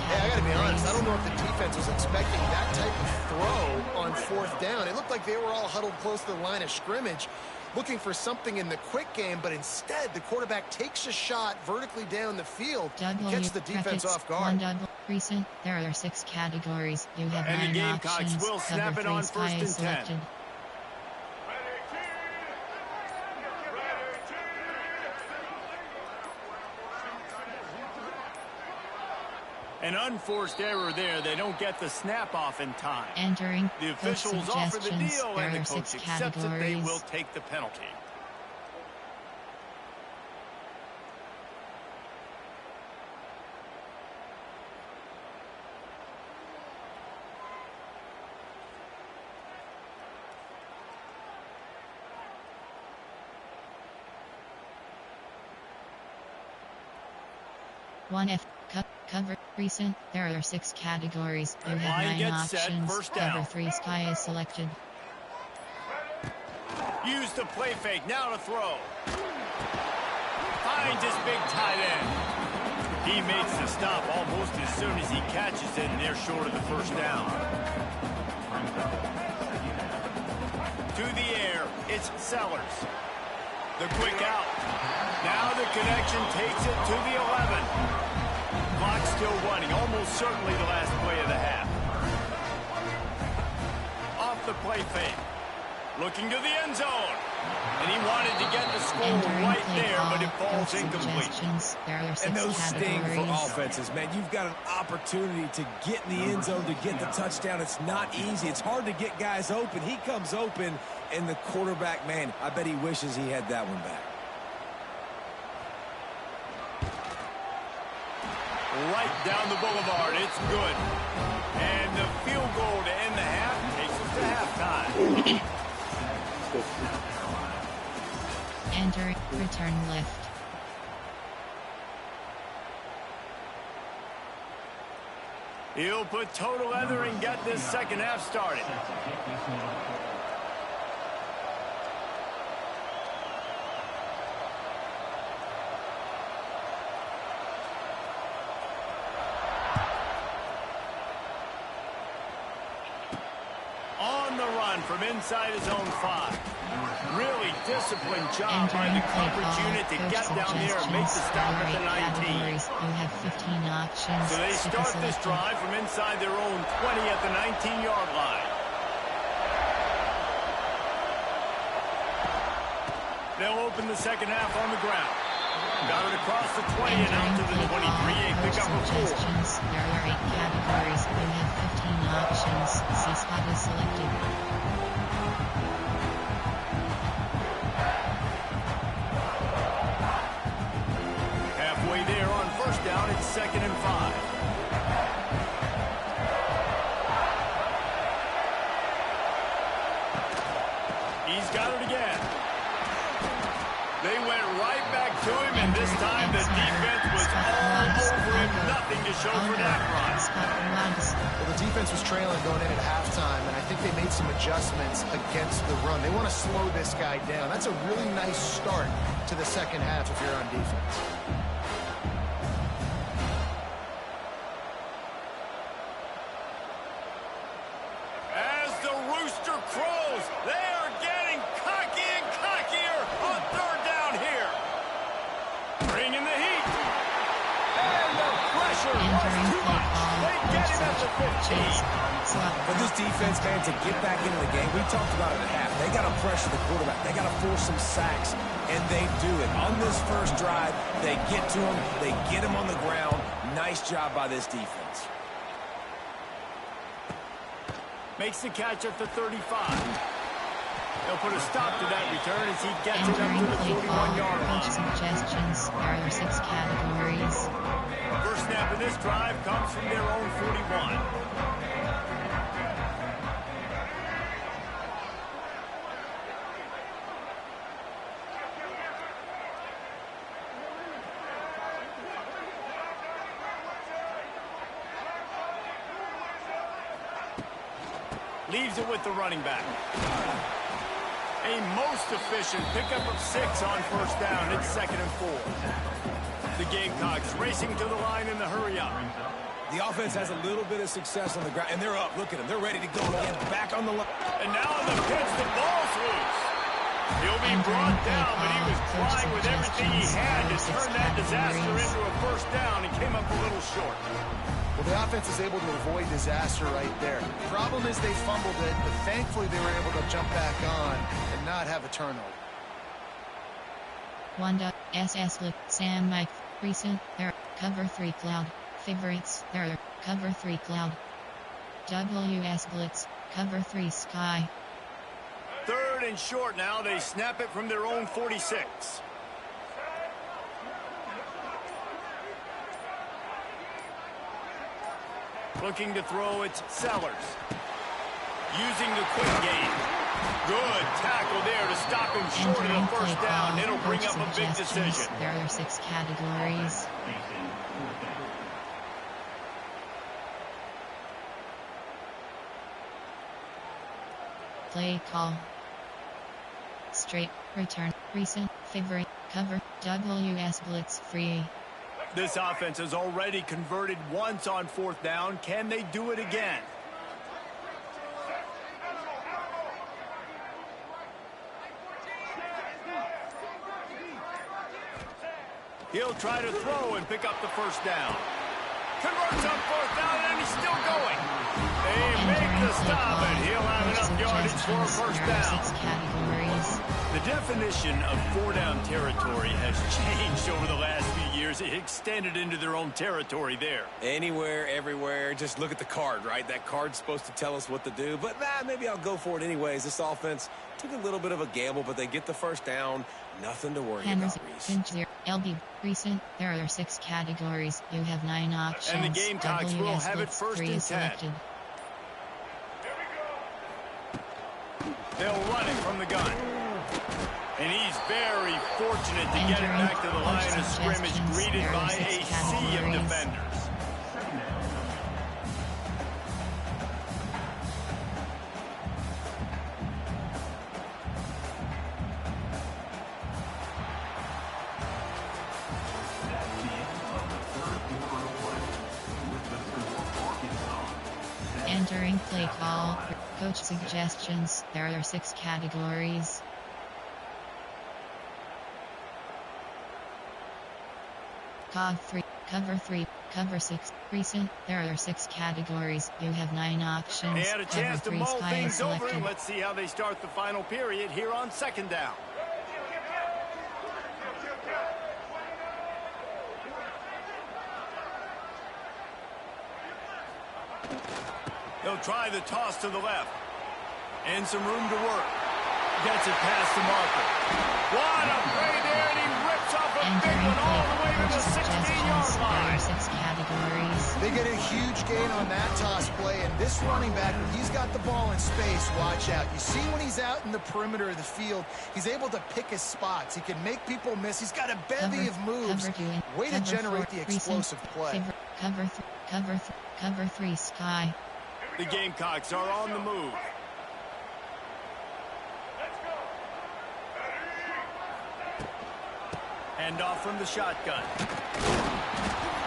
Hey, I got to be honest. I don't know if the defense was expecting that type of throw on 4th down. It looked like they were all huddled close to the line of scrimmage, looking for something in the quick game, but instead the quarterback takes a shot vertically down the field and gets the defense off guard. Recent, there are 6 categories. You have and 9 the Gamecocks options. will snap it on 1st and 10. Selected. An unforced error there. They don't get the snap off in time. Entering. The officials offer the deal, and the coach accepts that they will take the penalty. One F. Cover. Recent. There are 6 categories. You have 9 options. Cover 3 sky is selected. Use the play fake. Now to throw. Finds his big tight end. He makes the stop almost as soon as he catches it, and they're short of the 1st down. To the air. It's Sellers. The quick out. Now the connection takes it to the 11. Clock still running, almost certainly the last play of the half. Off the play fake. Looking to the end zone. And he wanted to get the score right there, but it falls incomplete. And those sting for offenses, man. You've got an opportunity to get in the end zone, to get the touchdown. It's not easy. It's hard to get guys open. He comes open, and the quarterback, man, I bet he wishes he had that one back. Right down the boulevard. It's good. And the field goal to end the half takes us to halftime. Enter. Return lift. He'll put total leather and get this second half started. run from inside his own 5. Really disciplined job by the coverage unit to get down there and make the stop at the 19. You have 15 options. So they start this drive from inside their own 20 at the 19-yard line. They'll open the second half on the ground. Got it across the 20 and out to the 23. A pickup of 4. There are 8 categories. You have 15 options. See spot is selected. Halfway there on first down, it's 2nd and 5. He's got it again. They went right back to him, and this time the defense was all over him. Nothing to show for that run. Well, the defense was trailing going in at halftime, and I think they made some adjustments against the run. They want to slow this guy down. That's a really nice start to the second half if you're on defense. As the rooster crows, they are getting cocky and cockier on 3rd down here. Bringing the heat. And the pressure was too much. They get him at the 15. For this defense, man, to get back into the game, we talked about it at half. They got to pressure the quarterback. They got to force some sacks, and they do it. On this first drive, they get to him. They get him on the ground. Nice job by this defense. Makes the catch at the 35. They'll put a stop to that return as he gets it up to the 41-yard line. Suggestions. There are 6 categories. First snap of this drive comes from their own 41. Leaves it with the running back. A most efficient pickup of 6 on first down. It's 2nd and 4. The Gamecocks racing to the line in the hurry up. The offense has a little bit of success on the ground, and they're up. Look at them. They're ready to go again. Back on the line. And now in the pitch, the ball's loose. He'll be brought down, but he was trying with everything he had to turn that disaster into a first down and came up a little short. Well, the offense is able to avoid disaster right there. Problem is they fumbled it, but thankfully they were able to jump back on and not have a turnover. Wanda, SS Lip, Sam Mike, Recent, there, Cover 3 Cloud, Favorites, there, Cover 3 Cloud. WS Blitz, Cover 3 Sky. 3rd and short now. They snap it from their own 46. Looking to throw, it's Sellers. Using the quick game. Good tackle there to stop him short of the first down. It'll bring up a big decision. There are 6 categories. Play call. Straight, return, recent, favorite, cover, WS Blitz free. This offense has already converted once on 4th down. Can they do it again? He'll try to throw and pick up the first down. Converts on 4th down, and he's still going. They make the stop, and he'll have enough yardage for a first down. The definition of 4-down territory has changed over the last few years. It extended into their own territory there. Anywhere, everywhere. Just look at the card, right? That card's supposed to tell us what to do. But, maybe I'll go for it anyways. This offense took a little bit of a gamble, but they get the first down. Nothing to worry about, Reese. LB, recent, there are 6 categories. You have 9 options. And the Gamecocks will have it 1st and 10. They'll run it from the gun. And he's very fortunate to get it back to the line of scrimmage, greeted by a sea of defenders. Entering play call. Coach suggestions. There are 6 categories. Cog 3, Cover 3, Cover 6, Recent. There are 6 categories. You have 9 options. They had a chance to mull things over. Selected. Let's see how they start the final period here on 2nd down. They'll try the toss to the left. And some room to work. Gets it past the marker. What a play there, and he rips off a big one all the way to the 16-yard line. 6 categories. They get a huge gain on that toss play, and this running back, when he's got the ball in space, watch out. You see when he's out in the perimeter of the field, he's able to pick his spots. He can make people miss. He's got a bevy of moves. Way to generate the explosive play. Cover 3 Sky. The Gamecocks are on the move. Hand off from the shotgun.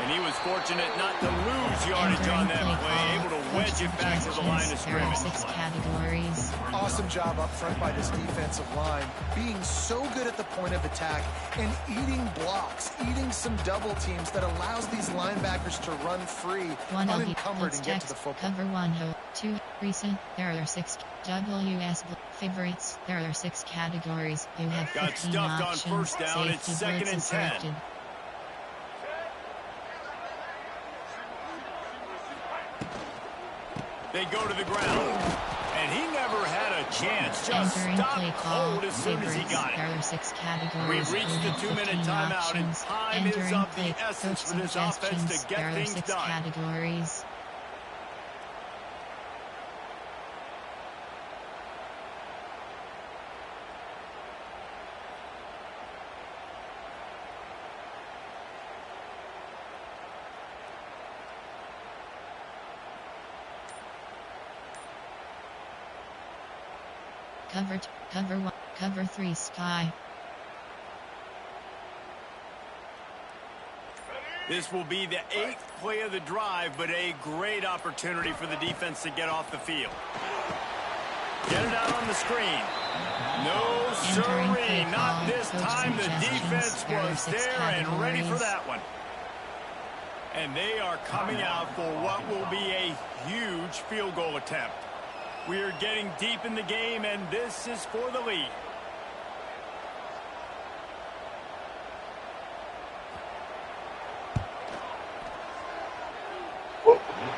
And he was fortunate not to lose yardage on that play, able to wedge it back to the line of scrimmage. 6 categories. Awesome job up front by this defensive line, being so good at the point of attack and eating blocks, eating some double teams that allows these linebackers to run free, unencumbered, and get to the football. Cover 1, 2, Recent. There are 6 WS favorites. There are 6 categories. You have 15 got stuffed options. on 1st down. It's Safety 2nd blitz and 10. selected. They go to the ground. And he never had a chance. Just stopped cold as soon as he got it. There are 6 categories. We've reached the 2-minute timeout, and time is of the essence for this offense to get things done. There are 6 categories. Cover 1, Cover 3 Sky. This will be the 8th play of the drive, but a great opportunity for the defense to get off the field. Get it out on the screen. No, sirree, not this time. The defense was there and ready for that one. And they are coming out for what will be a huge field goal attempt. We are getting deep in the game, and this is for the lead.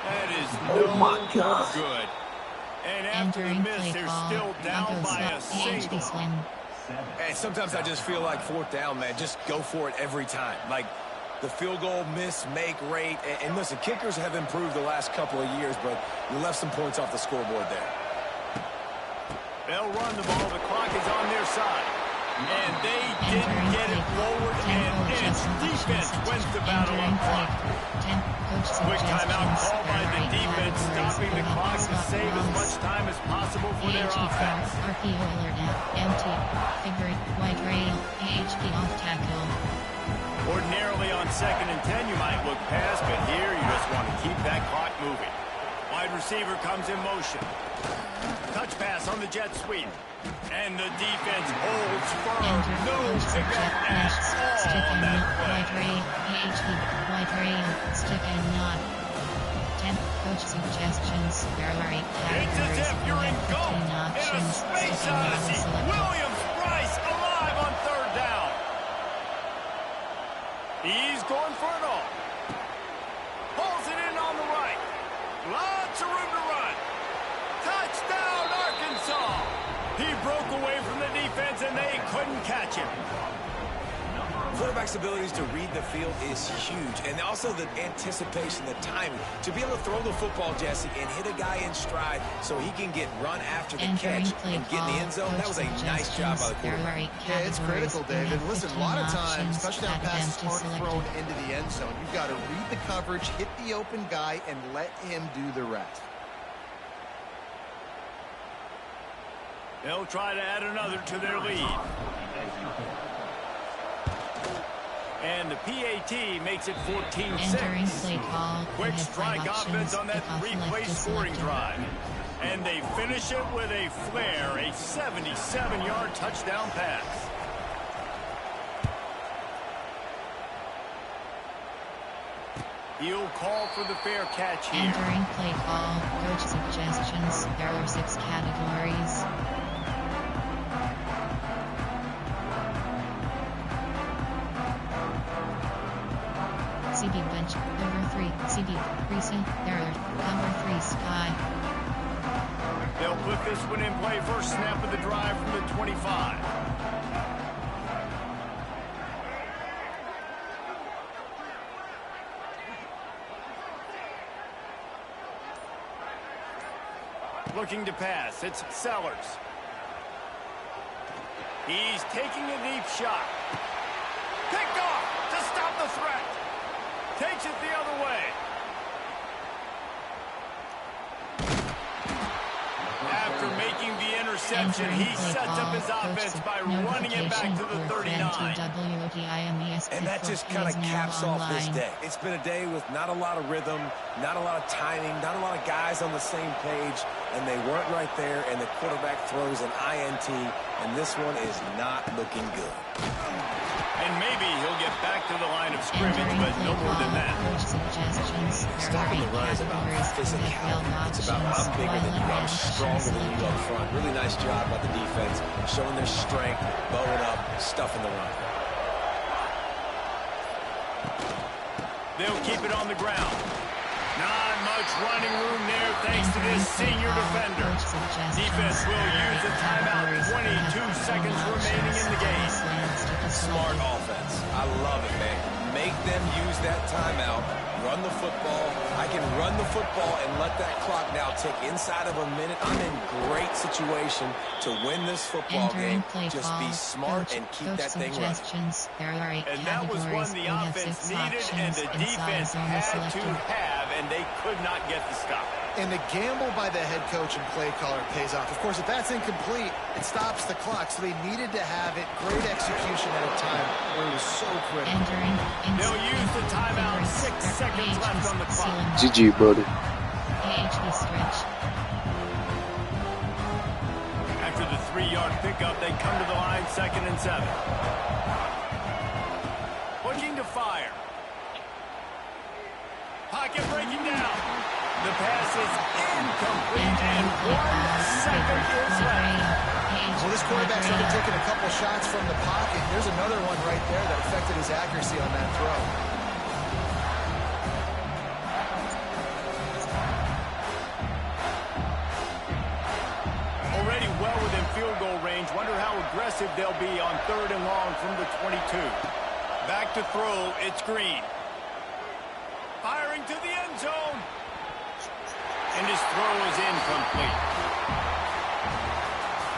That is no good. And after the miss, they're still down by a single. Hey, sometimes I just feel like 4th down, man. Just go for it every time. Like, the field goal miss-make rate. And listen, kickers have improved the last couple of years, but you left some points off the scoreboard there. They'll run the ball. The clock is on their side. And they didn't get it forward, and its defense wins the battle up front. Quick timeout called by the defense, stopping the clock to save as much time as possible for their offense. RP alert now. Empty. Favorite. White rail. AHP off tackle. Ordinarily on 2nd and 10, you might look past, but here you just want to keep that clock moving. Wide receiver comes in motion. Touch pass on the jet sweep. And the defense holds firm. No pickup at all on that play. White rail. Stick and knot. 10 coach suggestions. There are 8 categories. It's as if you're engulfed in a space odyssey. Williams Bryce alive on 3rd down. He's going for it all. Pulls it in on the right. Lots of room to run. Touchdown, Arkansas. He broke away from the defense, and they couldn't catch him. Quarterback's abilities to read the field is huge, and also the anticipation, the timing. To be able to throw the football, Jesse, and hit a guy in stride so he can get run after the catch and get in the end zone, that was a nice job by the quarterback. Yeah, it's critical, David. Listen, a lot of times, touchdown passes aren't thrown into the end zone. You've got to read the coverage, hit the open guy, and let him do the rest. They'll try to add another to their lead. And the PAT makes it 14-6. Entering play call. Quick strike offense on that replay scoring drive. And they finish it with a flare, a 77-yard touchdown pass. He'll call for the fair catch here. Entering play call. Coach suggestions. There are 6 categories. CD bench, over 3, CD, recent, error, cover 3 sky. They'll put this one in play first snap of the drive from the 25. Looking to pass, it's Sellers. He's taking a deep shot. Picked off to stop the threat. Takes it the other way. After making the interception, he sets up his offense by running it back to the 39. And that just kind of caps off this day. It's been a day with not a lot of rhythm, not a lot of timing, not a lot of guys on the same page, and they weren't right there, and the quarterback throws an INT, and this one is not looking good. And maybe he'll get back to the line of scrimmage, but no more than that. Stopping the run is about physicality. It's about I'm bigger than you, I'm stronger than you up front. Really nice job by the defense, showing their strength, bowing up, stuffing the run. They'll keep it on the ground. Not much running room there thanks to this senior defender. Defense will use a timeout. 22 seconds remaining in the game. Smart offense. I love it, man. Make them use that timeout. Run the football. I can run the football and let that clock now tick inside of a minute. I'm in great situation to win this football game. Just be smart and keep that thing running. And that was one the offense needed and the defense had to have, and they could not get the stop. And the gamble by the head coach and play caller pays off. Of course, if that's incomplete, it stops the clock. So they needed to have it. Great execution at a time where it was so critical. They'll use the timeout. 6 seconds left on the clock. GG, buddy. stretch. After the 3-yard pickup, they come to the line 2nd and 7. Looking to fire. Pocket breaking down. The pass is incomplete, and 1 second is left. Well, this quarterback's already taken a couple shots from the pocket. There's another one right there that affected his accuracy on that throw. Already well within field goal range. Wonder how aggressive they'll be on 3rd and long from the 22. Back to throw, it's Green. Firing to the end zone. And his throw is incomplete.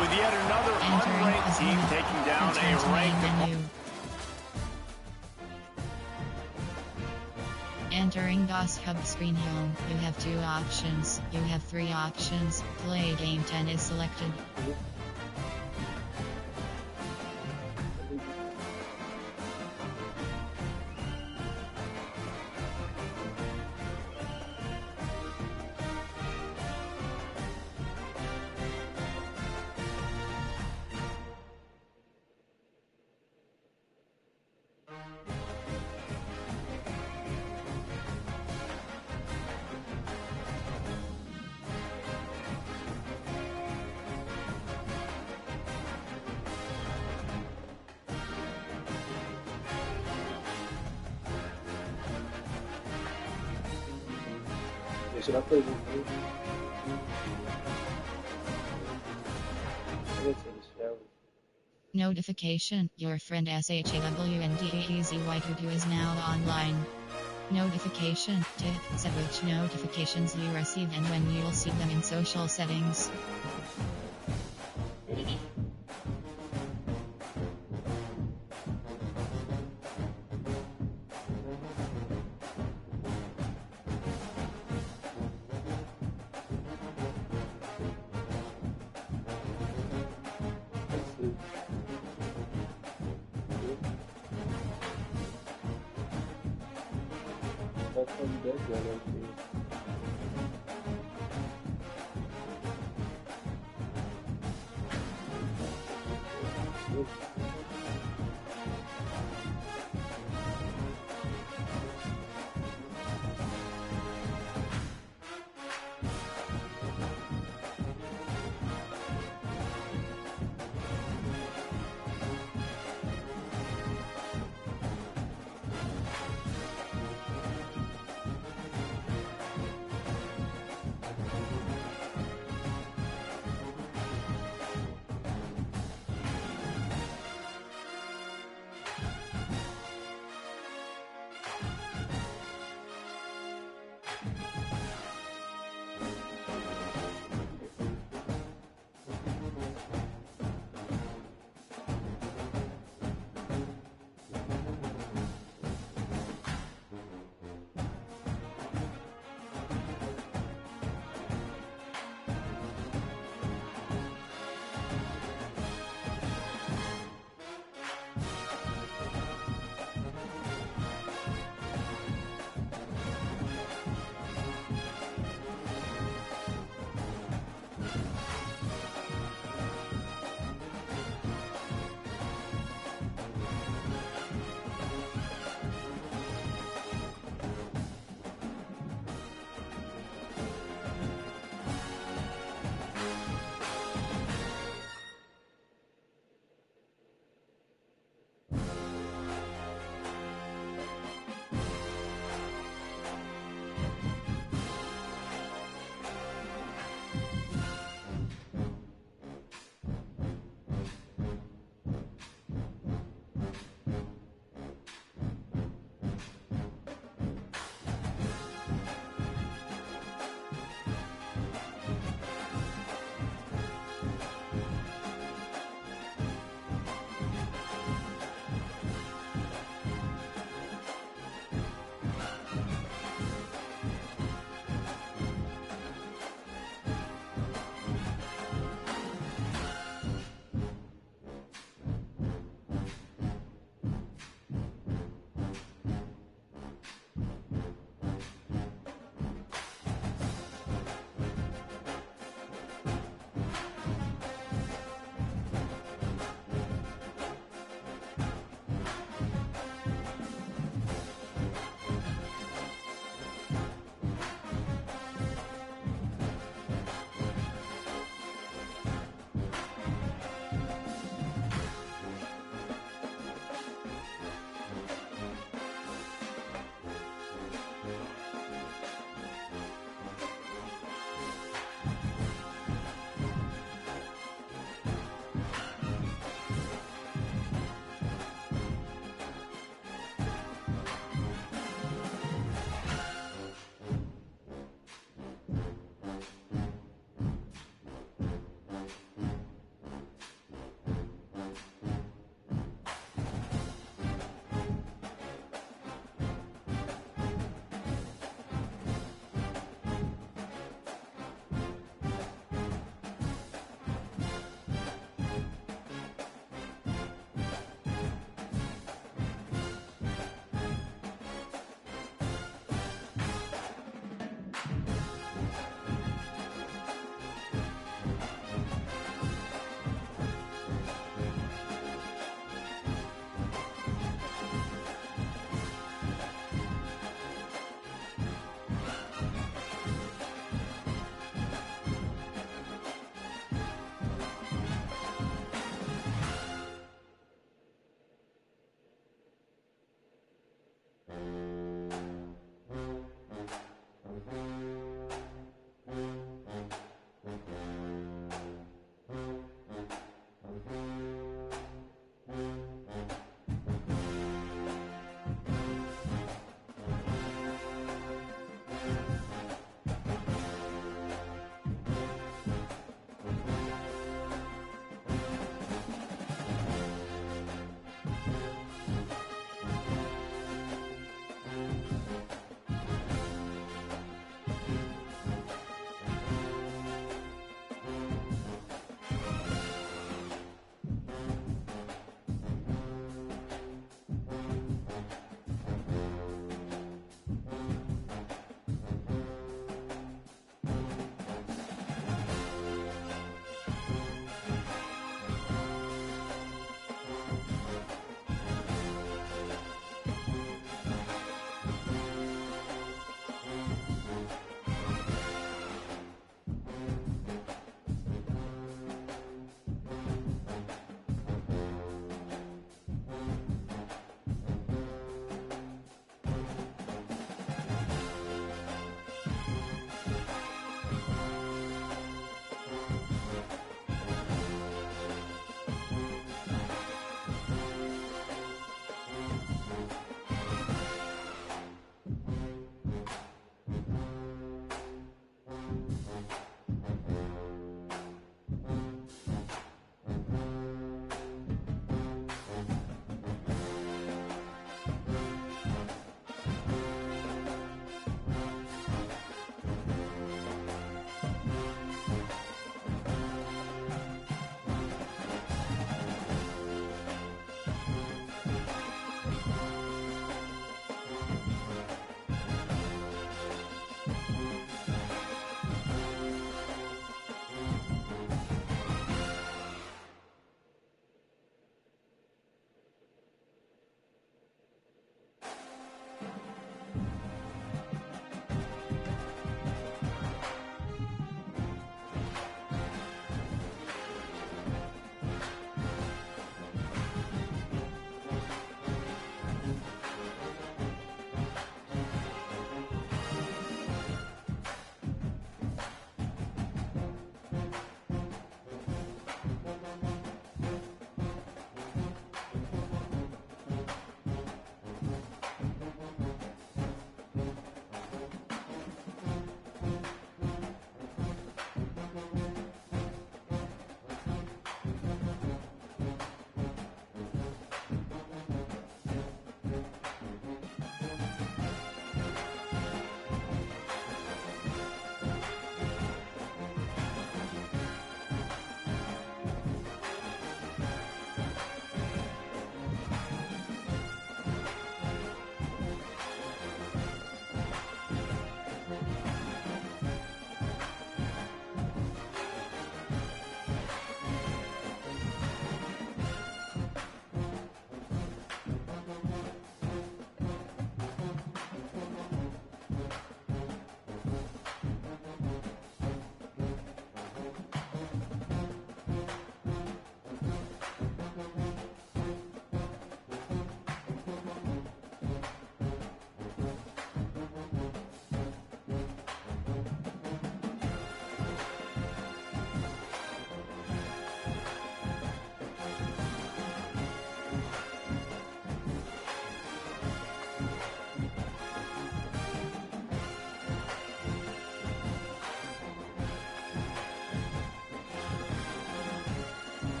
With yet another unranked team taking down a ranked opponent. Entering DOS Hub screen home, you have 2 options. You have 3 options. Play game 10 is selected. Should I play this game? I guess in the shower. Notification: your friend SHAWNDAEZY22 is now online. Notification: set which notifications you receive and when you'll see them in social settings. from that galaxy.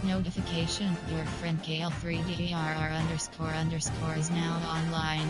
Notification, your friend KL3DRR__ is now online.